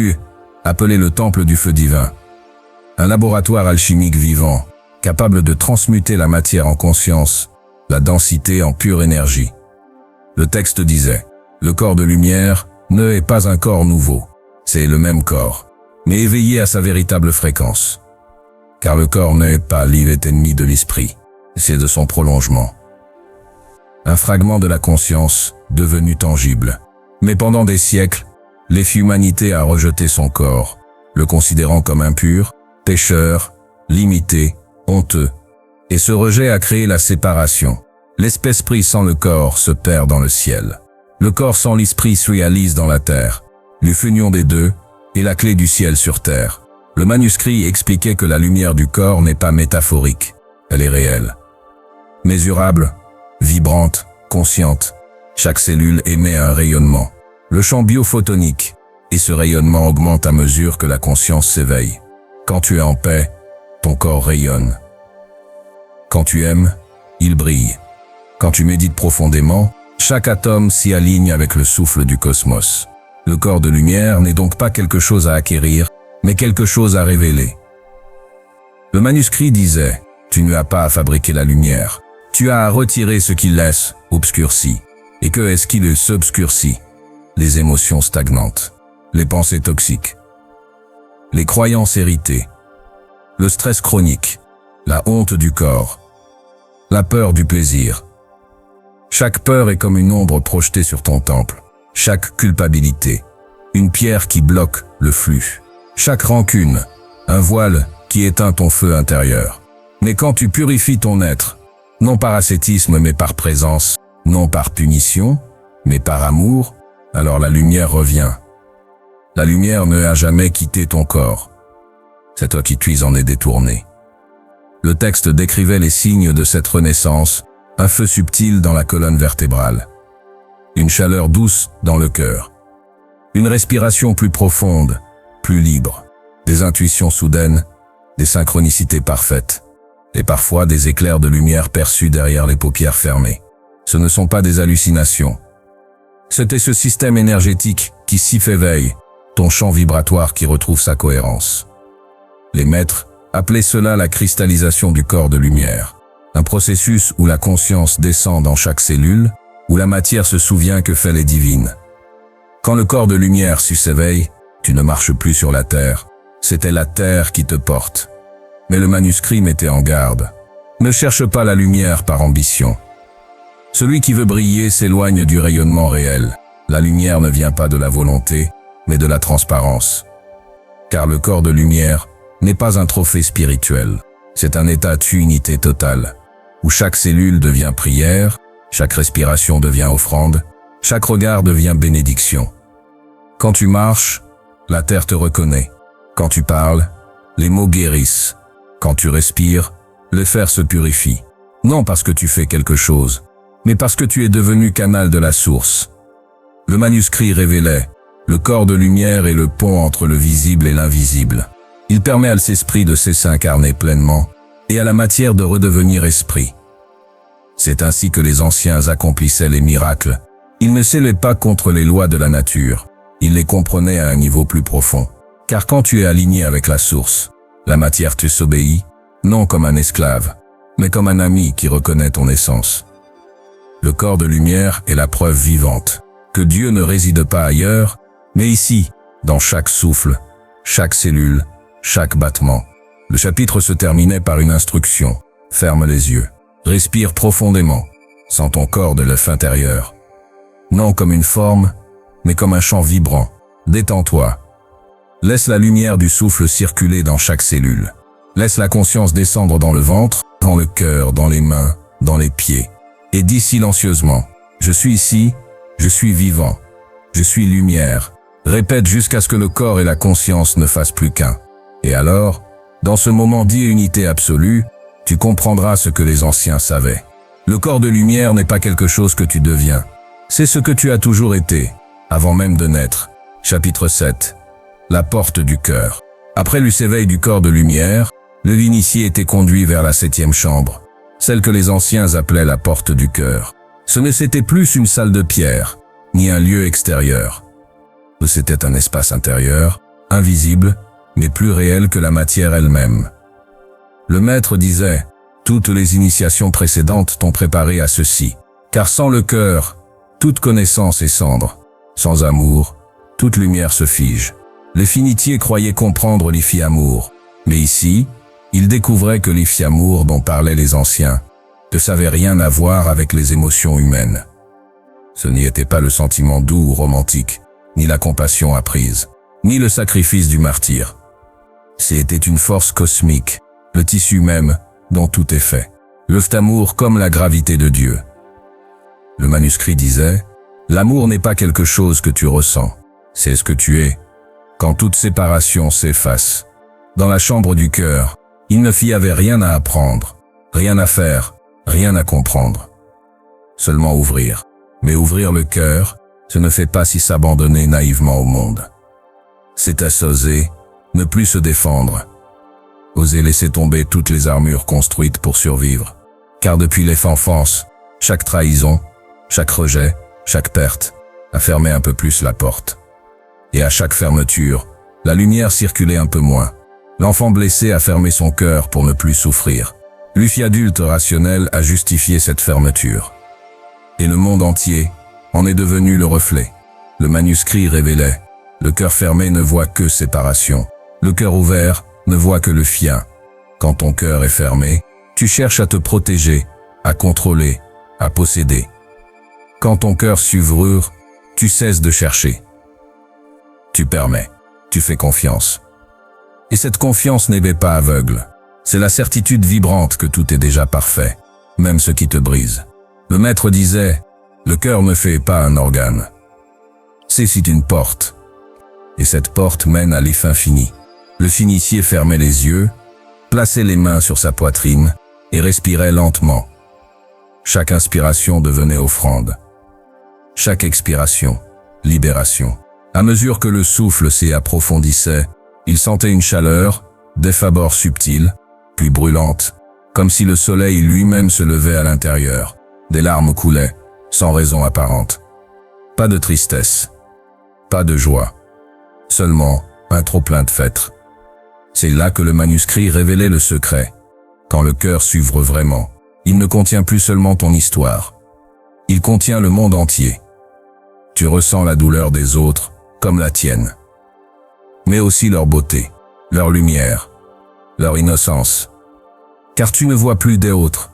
appelaient le temple du feu divin. Un laboratoire alchimique vivant, capable de transmuter la matière en conscience, la densité en pure énergie. Le texte disait, le corps de lumière ne est pas un corps nouveau. C'est le même corps, mais éveillé à sa véritable fréquence. Car le corps n'est pas est ennemi de l'esprit, c'est de son prolongement. Un fragment de la conscience devenu tangible. Mais pendant des siècles, l'humanité a rejeté son corps, le considérant comme impur, pécheur, limité, honteux. Et ce rejet a créé la séparation. L'esprit sans le corps se perd dans le ciel. Le corps sans l'esprit se réalise dans la terre. L'union des deux est la clé du ciel sur terre. Le manuscrit expliquait que la lumière du corps n'est pas métaphorique, elle est réelle. Mesurable, vibrante, consciente, chaque cellule émet un rayonnement. Le champ biophotonique, et ce rayonnement augmente à mesure que la conscience s'éveille. Quand tu es en paix, ton corps rayonne. Quand tu aimes, il brille. Quand tu médites profondément, chaque atome s'y aligne avec le souffle du cosmos. Le corps de lumière n'est donc pas quelque chose à acquérir, mais quelque chose à révéler. Le manuscrit disait, tu n'as pas à fabriquer la lumière, tu as à retirer ce qui laisse, obscurci. Et que est-ce qui le s'obscurcit? Les émotions stagnantes, les pensées toxiques, les croyances héritées, le stress chronique, la honte du corps, la peur du plaisir. Chaque peur est comme une ombre projetée sur ton temple. Chaque culpabilité, une pierre qui bloque le flux. Chaque rancune, un voile qui éteint ton feu intérieur. Mais quand tu purifies ton être, non par ascétisme mais par présence, non par punition, mais par amour, alors la lumière revient. La lumière ne a jamais quitté ton corps. C'est toi qui t'en es détourné. Le texte décrivait les signes de cette renaissance, un feu subtil dans la colonne vertébrale, une chaleur douce dans le cœur, une respiration plus profonde, plus libre, des intuitions soudaines, des synchronicités parfaites, et parfois des éclairs de lumière perçus derrière les paupières fermées. Ce ne sont pas des hallucinations. C'était ce système énergétique qui s'y fait veille, ton champ vibratoire qui retrouve sa cohérence. Les maîtres appelaient cela la cristallisation du corps de lumière, un processus où la conscience descend dans chaque cellule, où la matière se souvient que fait les divines. Quand le corps de lumière s'éveille, tu ne marches plus sur la terre, c'était la terre qui te porte. Mais le manuscrit mettait en garde. Ne cherche pas la lumière par ambition. Celui qui veut briller s'éloigne du rayonnement réel. La lumière ne vient pas de la volonté, mais de la transparence. Car le corps de lumière n'est pas un trophée spirituel. C'est un état d'unité totale, où chaque cellule devient prière, chaque respiration devient offrande, chaque regard devient bénédiction. Quand tu marches, la terre te reconnaît. Quand tu parles, les mots guérissent. Quand tu respires, le fer se purifie. Non parce que tu fais quelque chose, mais parce que tu es devenu canal de la source. Le manuscrit révélait, le corps de lumière est le pont entre le visible et l'invisible. Il permet à l'esprit de s'incarner pleinement et à la matière de redevenir esprit. C'est ainsi que les anciens accomplissaient les miracles. Ils ne s'élevaient pas contre les lois de la nature, ils les comprenaient à un niveau plus profond. Car quand tu es aligné avec la source, la matière te s'obéit, non comme un esclave, mais comme un ami qui reconnaît ton essence. Le corps de lumière est la preuve vivante que Dieu ne réside pas ailleurs, mais ici, dans chaque souffle, chaque cellule, chaque battement. Le chapitre se terminait par une instruction. Ferme les yeux. Respire profondément. Sens ton corps de l'œuf intérieur. Non comme une forme, mais comme un champ vibrant. Détends-toi. Laisse la lumière du souffle circuler dans chaque cellule. Laisse la conscience descendre dans le ventre, dans le cœur, dans les mains, dans les pieds. Et dis silencieusement, je suis ici, je suis vivant, je suis lumière. Répète jusqu'à ce que le corps et la conscience ne fassent plus qu'un. Et alors, dans ce moment d'unité absolue, tu comprendras ce que les anciens savaient. Le corps de lumière n'est pas quelque chose que tu deviens. C'est ce que tu as toujours été, avant même de naître. Chapitre 7. La porte du cœur. Après l'éveil du corps de lumière, le initié était conduit vers la 7e chambre, celle que les anciens appelaient la porte du cœur. Ce ne c'était plus une salle de pierre, ni un lieu extérieur. C'était un espace intérieur, invisible, mais plus réel que la matière elle-même. Le maître disait, toutes les initiations précédentes t'ont préparé à ceci, car sans le cœur, toute connaissance est cendre. Sans amour, toute lumière se fige. Les finitiers croyaient comprendre l'Ifi-amour, mais ici, ils découvraient que l'Ifi-amour dont parlaient les anciens ne savait rien à voir avec les émotions humaines. Ce n'y était pas le sentiment doux ou romantique, ni la compassion apprise, ni le sacrifice du martyr. C'était une force cosmique, le tissu même dont tout est fait. L'Ifi-amour comme la gravité de Dieu. Le manuscrit disait, l'amour n'est pas quelque chose que tu ressens, c'est ce que tu es. Quand toute séparation s'efface, dans la chambre du cœur, il ne y avait rien à apprendre, rien à faire, rien à comprendre. Seulement ouvrir. Mais ouvrir le cœur, ce ne fait pas si s'abandonner naïvement au monde. C'est à s'oser, ne plus se défendre. Oser laisser tomber toutes les armures construites pour survivre. Car depuis l'enfance, chaque trahison, chaque rejet, chaque perte, a fermé un peu plus la porte. Et à chaque fermeture, la lumière circulait un peu moins. L'enfant blessé a fermé son cœur pour ne plus souffrir. L'Ifi adulte rationnel a justifié cette fermeture. Et le monde entier en est devenu le reflet. Le manuscrit révélait, le cœur fermé ne voit que séparation. Le cœur ouvert ne voit que le fien. Quand ton cœur est fermé, tu cherches à te protéger, à contrôler, à posséder. Quand ton cœur s'ouvre, tu cesses de chercher. Tu permets, tu fais confiance. Et cette confiance n'est pas aveugle. C'est la certitude vibrante que tout est déjà parfait, même ce qui te brise. Le maître disait, le cœur ne fait pas un organe. C'est une porte. Et cette porte mène à l'infini. Le finicier fermait les yeux, plaçait les mains sur sa poitrine et respirait lentement. Chaque inspiration devenait offrande. Chaque expiration, libération. À mesure que le souffle s'approfondissait, il sentait une chaleur, d'effabord subtile, puis brûlante, comme si le soleil lui-même se levait à l'intérieur. Des larmes coulaient, sans raison apparente. Pas de tristesse, pas de joie, seulement un trop-plein de fêtes. C'est là que le manuscrit révélait le secret. Quand le cœur s'ouvre vraiment, il ne contient plus seulement ton histoire. Il contient le monde entier. Tu ressens la douleur des autres, comme la tienne. Mais aussi leur beauté, leur lumière, leur innocence. Car tu ne vois plus des autres.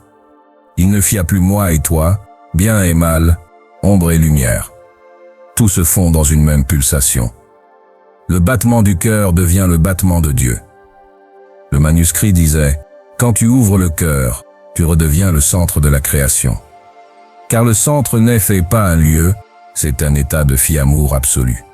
Il ne y a plus moi et toi, bien et mal, ombre et lumière. Tout se fond dans une même pulsation. Le battement du cœur devient le battement de Dieu. Le manuscrit disait, quand tu ouvres le cœur, tu redeviens le centre de la création. Car le centre n'est pas un lieu, c'est un état de amour absolu.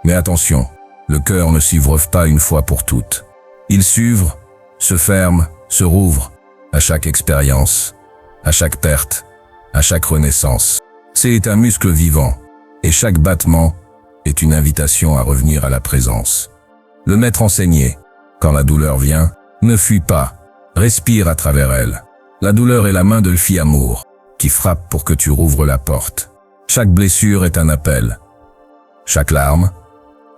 Mais attention, le cœur ne s'ouvre pas une fois pour toutes. Il s'ouvre, se ferme, se rouvre, à chaque expérience, à chaque perte, à chaque renaissance. C'est un muscle vivant, et chaque battement est une invitation à revenir à la présence. Le maître enseignait, quand la douleur vient, ne fuis pas, respire à travers elle. La douleur est la main de l'amour, qui frappe pour que tu rouvres la porte. Chaque blessure est un appel. Chaque larme,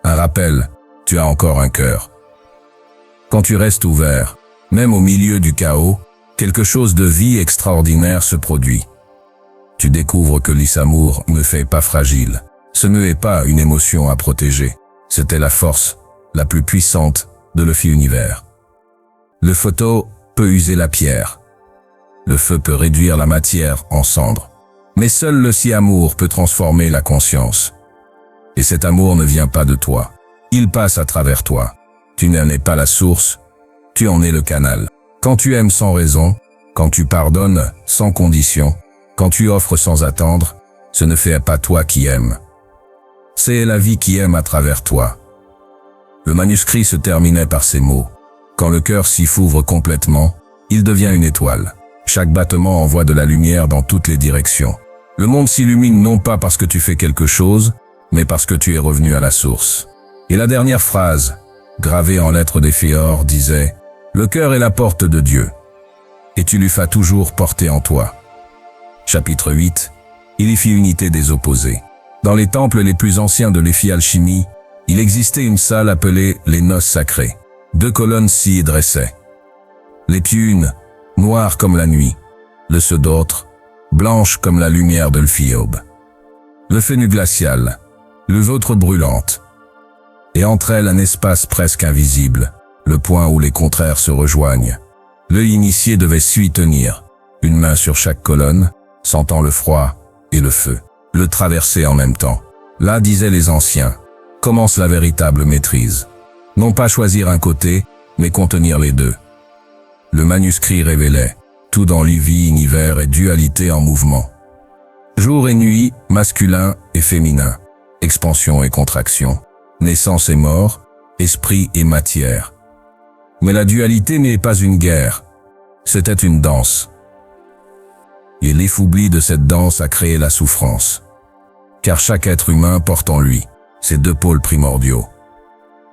un rappel, tu as encore un cœur. Quand tu restes ouvert, même au milieu du chaos, quelque chose de vie extraordinaire se produit. Tu découvres que l'amour ne fait pas fragile. Ce n'est pas une émotion à protéger. C'était la force, la plus puissante, de l'univers. Le photo peut user la pierre. Le feu peut réduire la matière en cendres. Mais seul le amour peut transformer la conscience. Et cet amour ne vient pas de toi. Il passe à travers toi. Tu n'en es pas la source, tu en es le canal. Quand tu aimes sans raison, quand tu pardonnes sans condition, quand tu offres sans attendre, ce ne fait pas toi qui aimes. C'est la vie qui aime à travers toi. Le manuscrit se terminait par ces mots. Quand le cœur s'y ouvre complètement, il devient une étoile. Chaque battement envoie de la lumière dans toutes les directions. Le monde s'illumine non pas parce que tu fais quelque chose, mais parce que tu es revenu à la source. Et la dernière phrase, gravée en lettres d'Éphéor, disait « Le cœur est la porte de Dieu, et tu lui fas toujours porter en toi. » Chapitre 8. Il y fit unité des opposés. Dans les temples les plus anciens de l'alchimie, il existait une salle appelée les noces sacrées. 2 colonnes s'y dressaient. Les piunes, noires comme la nuit, le ceux d'autres, blanches comme la lumière de l'Phiobe. Le feu glacial, les autres brûlantes. Et entre elles un espace presque invisible, le point où les contraires se rejoignent. L'œil initié devait s'y tenir, une main sur chaque colonne, sentant le froid et le feu, le traverser en même temps. Là, disaient les anciens, commence la véritable maîtrise. Non pas choisir un côté, mais contenir les deux. Le manuscrit révélait, tout dans l'univers et dualité en mouvement. Jour et nuit, masculin et féminin, expansion et contraction, naissance et mort, esprit et matière. Mais la dualité n'est pas une guerre, c'était une danse. Et l'effoubli de cette danse a créé la souffrance. Car chaque être humain porte en lui ces 2 pôles primordiaux.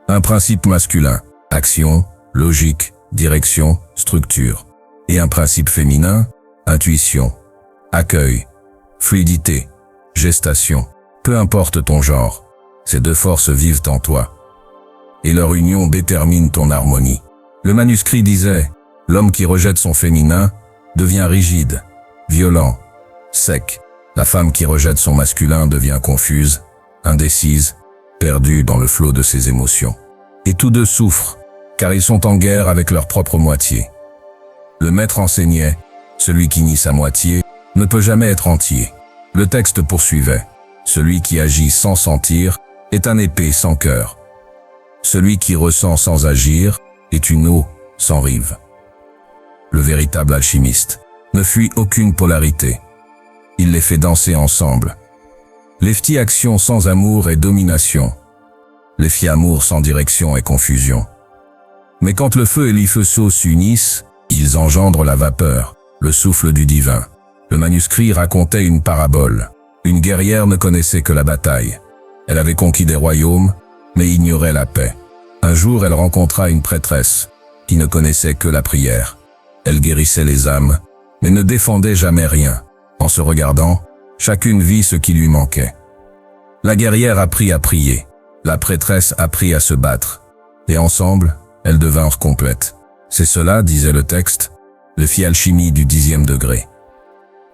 Un principe masculin, action, logique, direction, structure. Et un principe féminin, intuition, accueil, fluidité, gestation. Peu importe ton genre, ces 2 forces vivent en toi. Et leur union détermine ton harmonie. Le manuscrit disait, l'homme qui rejette son féminin devient rigide, violent, sec. La femme qui rejette son masculin devient confuse, indécise, perdue dans le flot de ses émotions. Et tous 2 souffrent, car ils sont en guerre avec leur propre moitié. Le maître enseignait, celui qui nie sa moitié ne peut jamais être entier. Le texte poursuivait, celui qui agit sans sentir est un épée sans cœur. Celui qui ressent sans agir est une eau sans rive. Le véritable alchimiste ne fuit aucune polarité. Il les fait danser ensemble. Les action sans amour et domination. Les amour sans direction et confusion. Mais quand le feu et l'ifeu s'unissent, ils engendrent la vapeur, le souffle du divin. Le manuscrit racontait une parabole. Une guerrière ne connaissait que la bataille. Elle avait conquis des royaumes, mais ignorait la paix. Un jour, elle rencontra une prêtresse qui ne connaissait que la prière. Elle guérissait les âmes, mais ne défendait jamais rien. En se regardant, chacune vit ce qui lui manquait. La guerrière apprit à prier. La prêtresse apprit à se battre. Et ensemble, elles devinrent complètes. C'est cela, disait le texte, le fit alchimie du 10e degré.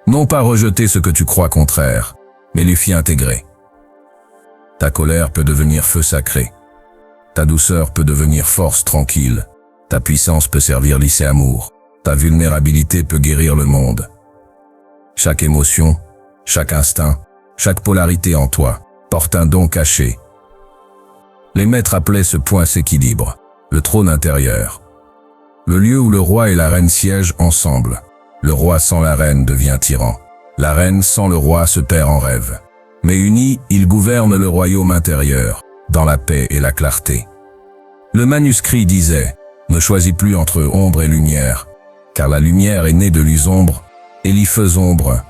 Non pas rejeter ce que tu crois contraire, mais lui fit intégrer. Ta colère peut devenir feu sacré. Ta douceur peut devenir force tranquille. Ta puissance peut servir lycée amour. Ta vulnérabilité peut guérir le monde. Chaque émotion, chaque instinct, chaque polarité en toi porte un don caché. Les maîtres appelaient ce point s'équilibre, le trône intérieur. Le lieu où le roi et la reine siègent ensemble. Le roi sans la reine devient tyran. La reine sans le roi se perd en rêve. Mais unis, ils gouvernent le royaume intérieur, dans la paix et la clarté. Le manuscrit disait, ne choisis plus entre ombre et lumière, car la lumière est née de l'usombre, et l'ifeuse ombre.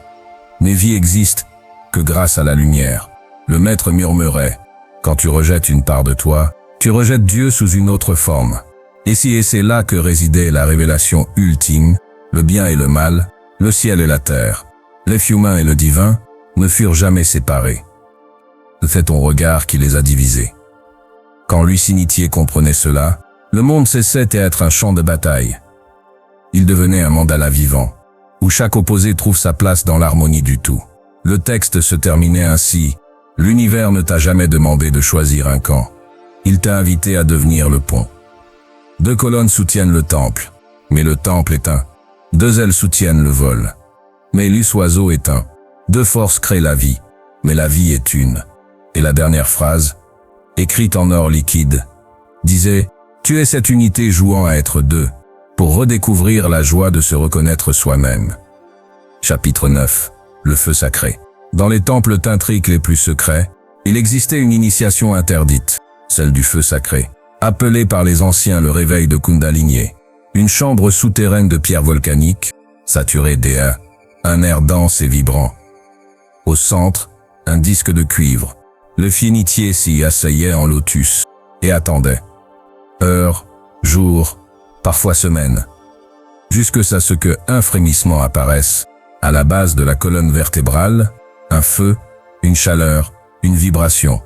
Mais vie existe que grâce à la lumière. Le maître murmurait, quand tu rejettes une part de toi, tu rejettes Dieu sous une autre forme. Et c'est là que résidait la révélation ultime, le bien et le mal, le ciel et la terre, l'être humain et le divin, ne furent jamais séparés. C'est ton regard qui les a divisés. Quand Lucinitié comprenait cela, le monde cessait d'être un champ de bataille. Il devenait un mandala vivant, où chaque opposé trouve sa place dans l'harmonie du tout. Le texte se terminait ainsi, l'univers ne t'a jamais demandé de choisir un camp. Il t'a invité à devenir le pont. 2 colonnes soutiennent le temple, mais le temple est un. 2 ailes soutiennent le vol, mais l'oiseau est un. 2 forces créent la vie, mais la vie est une. Et la dernière phrase, écrite en or liquide, disait « Tu es cette unité jouant à être 2, pour redécouvrir la joie de se reconnaître soi-même. » Chapitre 9. Le feu sacré. Dans les temples tantriques les plus secrets, il existait une initiation interdite, celle du feu sacré, appelée par les anciens le réveil de Kundalini. Une chambre souterraine de pierres volcaniques, saturée d'air, un air dense et vibrant. Au centre, un disque de cuivre. Le finitier s'y asseyait en lotus et attendait. Heures, jours, parfois semaines. Jusqu'à ce qu'un frémissement apparaisse, à la base de la colonne vertébrale, un feu, une chaleur, une vibration.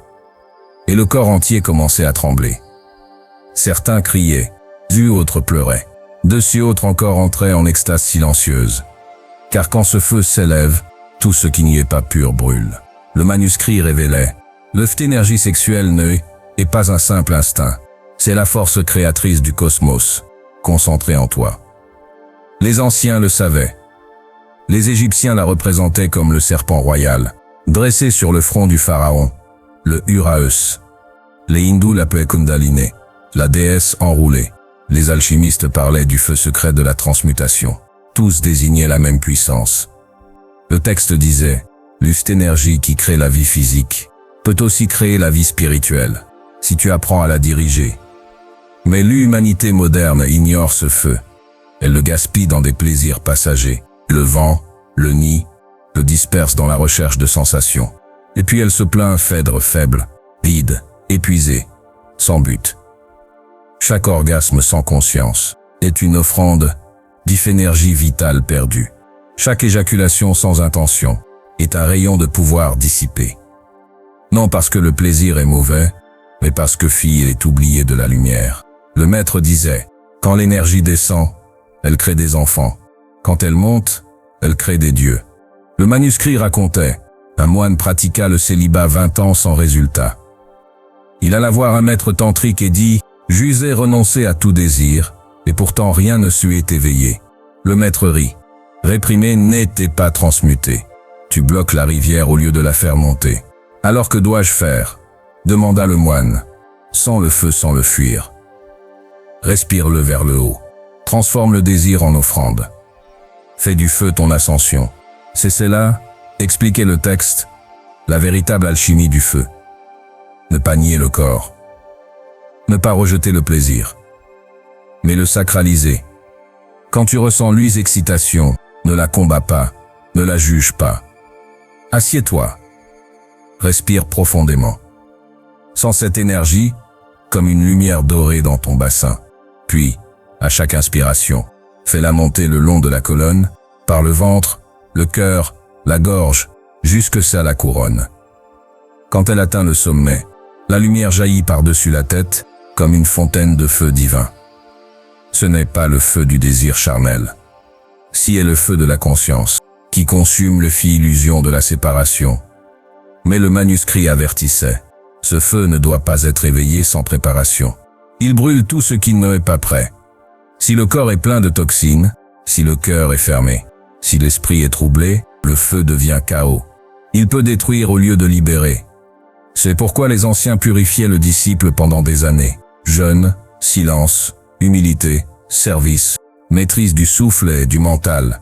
Et le corps entier commençait à trembler. Certains criaient, d'autres pleuraient. Autres encore entraient en extase silencieuse. Car quand ce feu s'élève, tout ce qui n'y est pas pur brûle. Le manuscrit révélait, l'énergie sexuelle n'est pas un simple instinct, c'est la force créatrice du cosmos, concentrée en toi. Les anciens le savaient. Les Égyptiens la représentaient comme le serpent royal, dressé sur le front du pharaon, le Uraeus. Les hindous l'appelaient Kundalini, la déesse enroulée. Les alchimistes parlaient du feu secret de la transmutation. Tous désignaient la même puissance. Le texte disait, l'énergie qui crée la vie physique peut aussi créer la vie spirituelle, si tu apprends à la diriger. Mais l'humanité moderne ignore ce feu. Elle le gaspille dans des plaisirs passagers. Le vent, le nie, le disperse dans la recherche de sensations. Et puis elle se plaint d'être faible, vide, épuisée, sans but. Chaque orgasme sans conscience est une offrande d'énergie vitale perdue. Chaque éjaculation sans intention est un rayon de pouvoir dissipé. Non parce que le plaisir est mauvais, mais parce que fille est oubliée de la lumière. Le maître disait, quand l'énergie descend, elle crée des enfants. Quand elle monte, elle crée des dieux. Le manuscrit racontait, un moine pratiqua le célibat 20 ans sans résultat. Il alla voir un maître tantrique et dit, j'usais renoncer à tout désir, et pourtant rien ne sut être éveillé. Le maître rit. Réprimer n'était pas transmuté. Tu bloques la rivière au lieu de la faire monter. Alors que dois-je faire? Demanda le moine. Sans le feu, sans le fuir. Respire-le vers le haut. Transforme le désir en offrande. Fais du feu ton ascension. C'est cela, expliquait le texte, la véritable alchimie du feu. Ne pas nier le corps. Ne pas rejeter le plaisir. Mais le sacraliser. Quand tu ressens l'excitation, ne la combats pas, Ne la juge pas. Assieds-toi. Respire profondément. Sens cette énergie comme une lumière dorée dans ton bassin. Puis, à chaque inspiration, fais-la monter le long de la colonne, par le ventre, le cœur, la gorge, jusque ça la couronne. Quand elle atteint le sommet, la lumière jaillit par-dessus la tête, comme une fontaine de feu divin. Ce n'est pas le feu du désir charnel. Si est le feu de la conscience, qui consume le fit illusion de la séparation. Mais le manuscrit avertissait, ce feu ne doit pas être éveillé sans préparation. Il brûle tout ce qui ne est pas prêt. Si le corps est plein de toxines, si le cœur est fermé, si l'esprit est troublé, le feu devient chaos. Il peut détruire au lieu de libérer. C'est pourquoi les anciens purifiaient le disciple pendant des années. Jeûne, silence, humilité, service, maîtrise du souffle et du mental.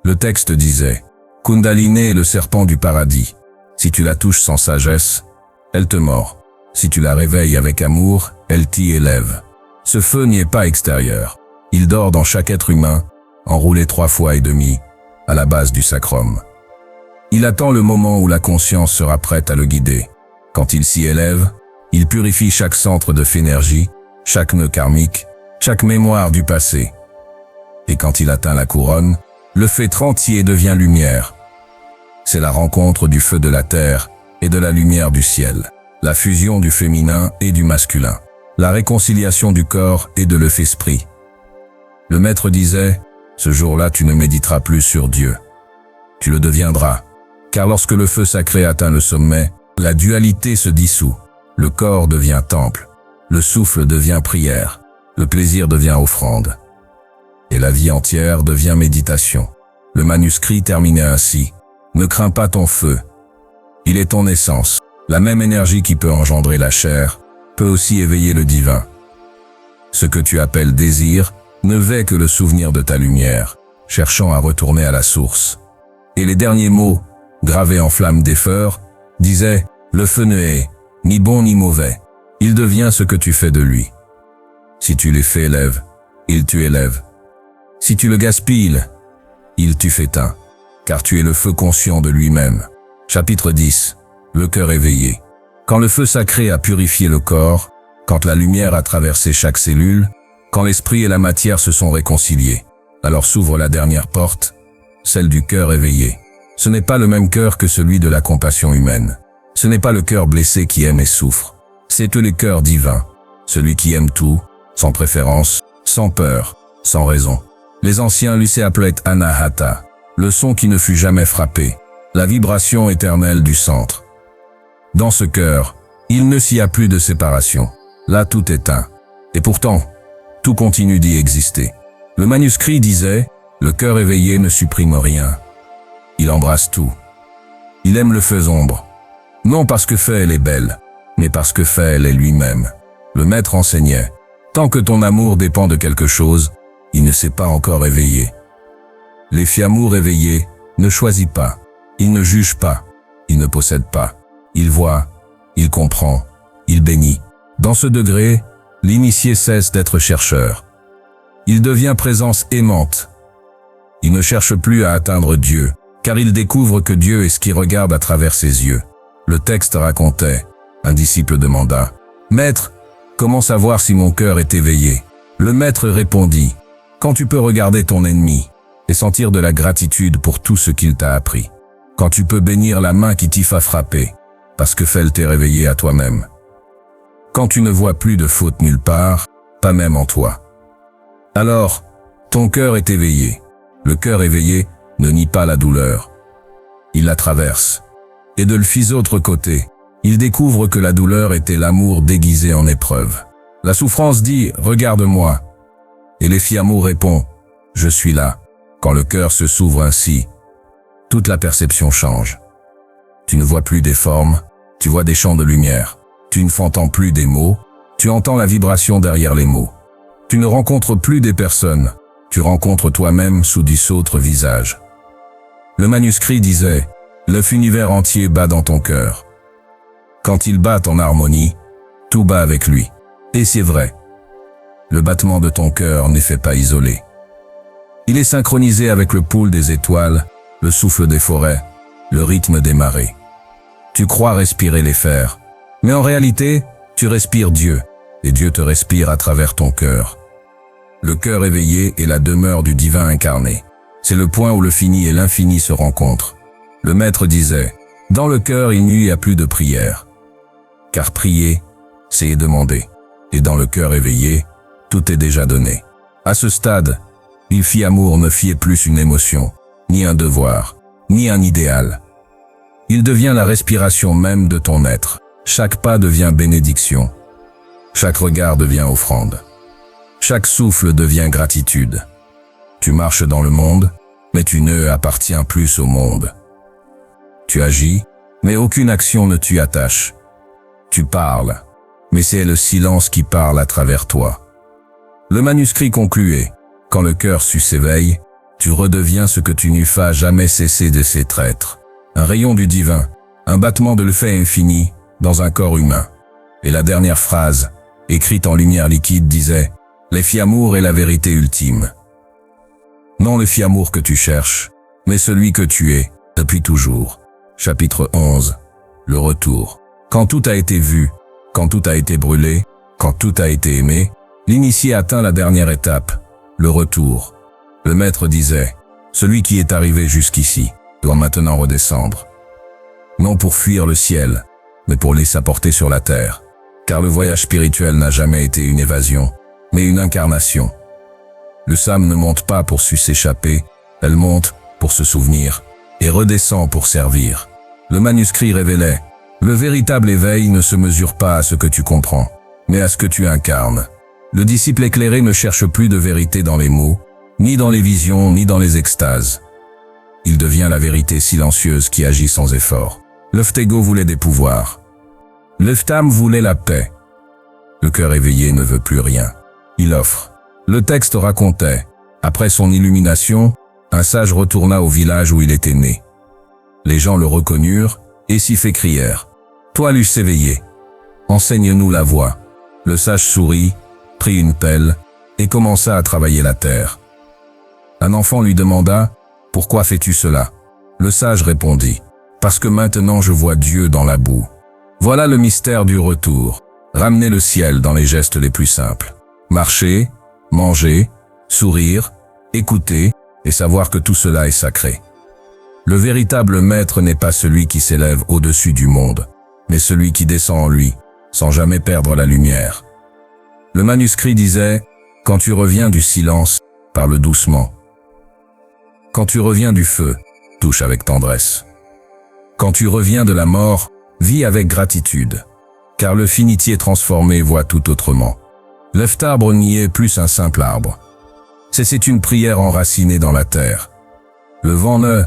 Le texte disait, Kundalini est le serpent du paradis. Si tu la touches sans sagesse, elle te mord. Si tu la réveilles avec amour, elle t'y élève. Ce feu n'y est pas extérieur. Il dort dans chaque être humain, enroulé 3 fois et demi, à la base du sacrum. Il attend le moment où la conscience sera prête à le guider. Quand il s'y élève, il purifie chaque centre de phénergie, chaque nœud karmique, chaque mémoire du passé. Et quand il atteint la couronne, le fait entier devient lumière. C'est la rencontre du feu de la terre et de la lumière du ciel, la fusion du féminin et du masculin, la réconciliation du corps et de l'œuf-esprit. Le maître disait, ce jour-là tu ne méditeras plus sur Dieu. Tu le deviendras, car lorsque le feu sacré atteint le sommet, la dualité se dissout, le corps devient temple, le souffle devient prière, le plaisir devient offrande, et la vie entière devient méditation. Le manuscrit terminait ainsi, ne crains pas ton feu. Il est ton essence, la même énergie qui peut engendrer la chair, peut aussi éveiller le divin. Ce que tu appelles désir, ne fait que le souvenir de ta lumière, cherchant à retourner à la source. Et les derniers mots, gravés en flamme d'effort, disaient, le feu ne est ni bon ni mauvais, il devient ce que tu fais de lui. Si tu les fais élève, il t'élève. Si tu le gaspilles, il t'y éteint, car tu es le feu conscient de lui-même. Chapitre 10. Le cœur éveillé. Quand le feu sacré a purifié le corps, quand la lumière a traversé chaque cellule, quand l'esprit et la matière se sont réconciliés, alors s'ouvre la dernière porte, celle du cœur éveillé. Ce n'est pas le même cœur que celui de la compassion humaine. Ce n'est pas le cœur blessé qui aime et souffre. C'est le cœur divin, celui qui aime tout, sans préférence, sans peur, sans raison. Les anciens lui appelaient Anahata, le son qui ne fut jamais frappé, la vibration éternelle du centre. Dans ce cœur, il ne s'y a plus de séparation. Là tout est un. Et pourtant, tout continue d'y exister. Le manuscrit disait, le cœur éveillé ne supprime rien. Il embrasse tout. Il aime le feu ombre. Non parce que fait elle est belle, mais parce que fait elle est lui-même. Le maître enseignait, tant que ton amour dépend de quelque chose, il ne s'est pas encore éveillé. Les fiamours éveillés ne choisit pas, il ne juge pas, il ne possède pas. Il voit, il comprend, il bénit. Dans ce degré, l'initié cesse d'être chercheur. Il devient présence aimante. Il ne cherche plus à atteindre Dieu, car il découvre que Dieu est ce qui regarde à travers ses yeux. Le texte racontait, un disciple demanda, « Maître, comment savoir si mon cœur est éveillé ?» Le maître répondit, « Quand tu peux regarder ton ennemi et sentir de la gratitude pour tout ce qu'il t'a appris. Quand tu peux bénir la main qui t'y a frappé, parce que fait t'est réveillé à toi-même. Quand tu ne vois plus de faute nulle part, pas même en toi. Alors, ton cœur est éveillé. Le cœur éveillé ne nie pas la douleur. Il la traverse. Et de l'autre côté, il découvre que la douleur était l'amour déguisé en épreuve. La souffrance dit « Regarde-moi ». Et l'effiamour répond « Je suis là ». Quand le cœur se s'ouvre ainsi, toute la perception change. Tu ne vois plus des formes, tu vois des champs de lumière. Tu ne entends plus des mots, tu entends la vibration derrière les mots. Tu ne rencontres plus des personnes, tu rencontres toi-même sous 10 autres visages. Le manuscrit disait, l'œuf univers entier bat dans ton cœur. Quand il bat en harmonie, tout bat avec lui. Et c'est vrai. Le battement de ton cœur n'est fait pas isolé. Il est synchronisé avec le pôle des étoiles, le souffle des forêts, le rythme des marées. Tu crois respirer les fers, mais en réalité, tu respires Dieu, et Dieu te respire à travers ton cœur. Le cœur éveillé est la demeure du divin incarné. C'est le point où le fini et l'infini se rencontrent. Le maître disait, « Dans le cœur il n'y a plus de prière. » Car prier, c'est demander. Et dans le cœur éveillé, tout est déjà donné. À ce stade, il fit amour ne fiait plus une émotion, ni un devoir, ni un idéal. Il devient la respiration même de ton être. Chaque pas devient bénédiction. Chaque regard devient offrande. Chaque souffle devient gratitude. Tu marches dans le monde, mais tu ne appartiens plus au monde. Tu agis, mais aucune action ne t'y attache. Tu parles, mais c'est le silence qui parle à travers toi. Le manuscrit concluait, quand le cœur s'éveille, tu redeviens ce que tu n'eus jamais cessé de s'être être. Un rayon du divin, un battement de l'effet infini, dans un corps humain. Et la dernière phrase, écrite en lumière liquide, disait « Les fiamour est la vérité ultime ». Non le fiamour que tu cherches, mais celui que tu es, depuis toujours. Chapitre 11. Le retour. Quand tout a été vu, quand tout a été brûlé, quand tout a été aimé, l'initié atteint la dernière étape, le retour. Le maître disait « Celui qui est arrivé jusqu'ici doit maintenant redescendre. » Non pour fuir le ciel, mais pour les s'apporter sur la terre. Car le voyage spirituel n'a jamais été une évasion, mais une incarnation. Le Sam ne monte pas pour s'échapper, elle monte pour se souvenir, et redescend pour servir. Le manuscrit révélait, le véritable éveil ne se mesure pas à ce que tu comprends, mais à ce que tu incarnes. Le disciple éclairé ne cherche plus de vérité dans les mots, ni dans les visions, ni dans les extases. Il devient la vérité silencieuse qui agit sans effort. Le Ftego voulait des pouvoirs. Le Ftam voulait la paix. Le cœur éveillé ne veut plus rien. Il offre. Le texte racontait, après son illumination, un sage retourna au village où il était né. Les gens le reconnurent et s'y crièrent. « Toi l'eus éveillé, enseigne-nous la voie. » Le sage sourit, prit une pelle et commença à travailler la terre. Un enfant lui demanda « Pourquoi fais-tu cela ?» Le sage répondit « Parce que maintenant je vois Dieu dans la boue. » Voilà le mystère du retour. Ramener le ciel dans les gestes les plus simples. Marcher, manger, sourire, écouter et savoir que tout cela est sacré. Le véritable maître n'est pas celui qui s'élève au-dessus du monde, mais celui qui descend en lui, sans jamais perdre la lumière. Le manuscrit disait « Quand tu reviens du silence, parle doucement. Quand tu reviens du feu, touche avec tendresse. Quand tu reviens de la mort, vis avec gratitude. Car le finitier transformé voit tout autrement. L'Eftarbre n'y est plus un simple arbre. C'est une prière enracinée dans la terre. Le vent ne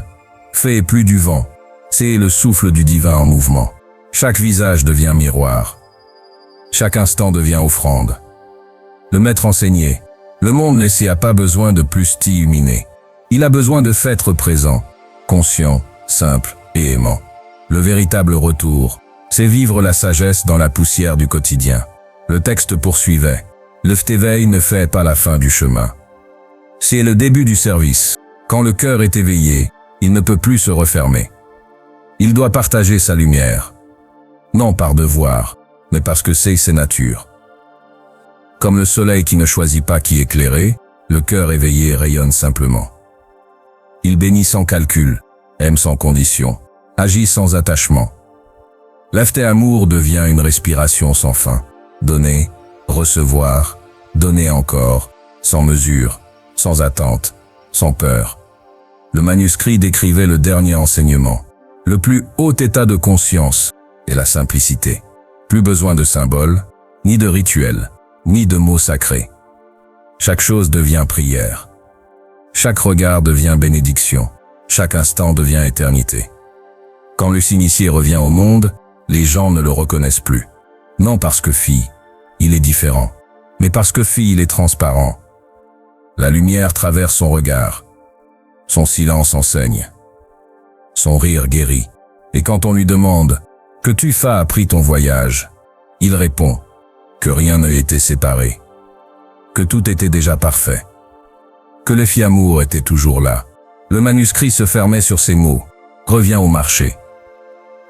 fait plus du vent. C'est le souffle du divin en mouvement. Chaque visage devient miroir. Chaque instant devient offrande. Le maître enseignait. Le monde n'a pas besoin de plus t'illuminer. Il a besoin de être présent, conscient, simple et aimant. Le véritable retour, c'est vivre la sagesse dans la poussière du quotidien. Le texte poursuivait. Le Ftéveil ne fait pas la fin du chemin. C'est le début du service. Quand le cœur est éveillé, il ne peut plus se refermer. Il doit partager sa lumière. Non par devoir, mais parce que c'est sa nature. Comme le soleil qui ne choisit pas qui éclairer, le cœur éveillé rayonne simplement. Il bénit sans calcul, aime sans condition, agit sans attachement. L'Afté amour devient une respiration sans fin. Donner, recevoir, donner encore, sans mesure, sans attente, sans peur. Le manuscrit décrivait le dernier enseignement. Le plus haut état de conscience est la simplicité. Plus besoin de symboles, ni de rituels, ni de mots sacrés. Chaque chose devient prière. Chaque regard devient bénédiction. Chaque instant devient éternité. Quand le initié revient au monde, les gens ne le reconnaissent plus. Non parce que fille, il est différent, mais parce que fille, il est transparent. La lumière traverse son regard. Son silence enseigne. Son rire guérit. Et quand on lui demande « Que tu as appris ton voyage ?» il répond que rien n'a été séparé, que tout était déjà parfait, que le fiamour était toujours là, Le manuscrit se fermait sur ces mots. Reviens au marché.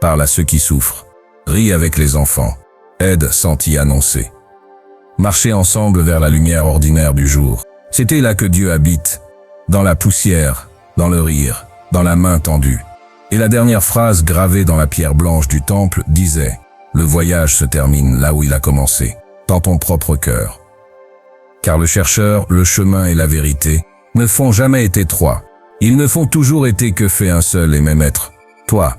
Parle à ceux qui souffrent. Ris avec les enfants. Aide sans y annoncer. Marcher ensemble vers la lumière ordinaire du jour. C'était là que Dieu habite. Dans la poussière, dans le rire, dans la main tendue. Et la dernière phrase gravée dans la pierre blanche du temple disait « Le voyage se termine là où il a commencé, dans ton propre cœur. » Car le chercheur, le chemin et la vérité ne font jamais été trois. Ils ne font toujours été que fait un seul et même être, toi.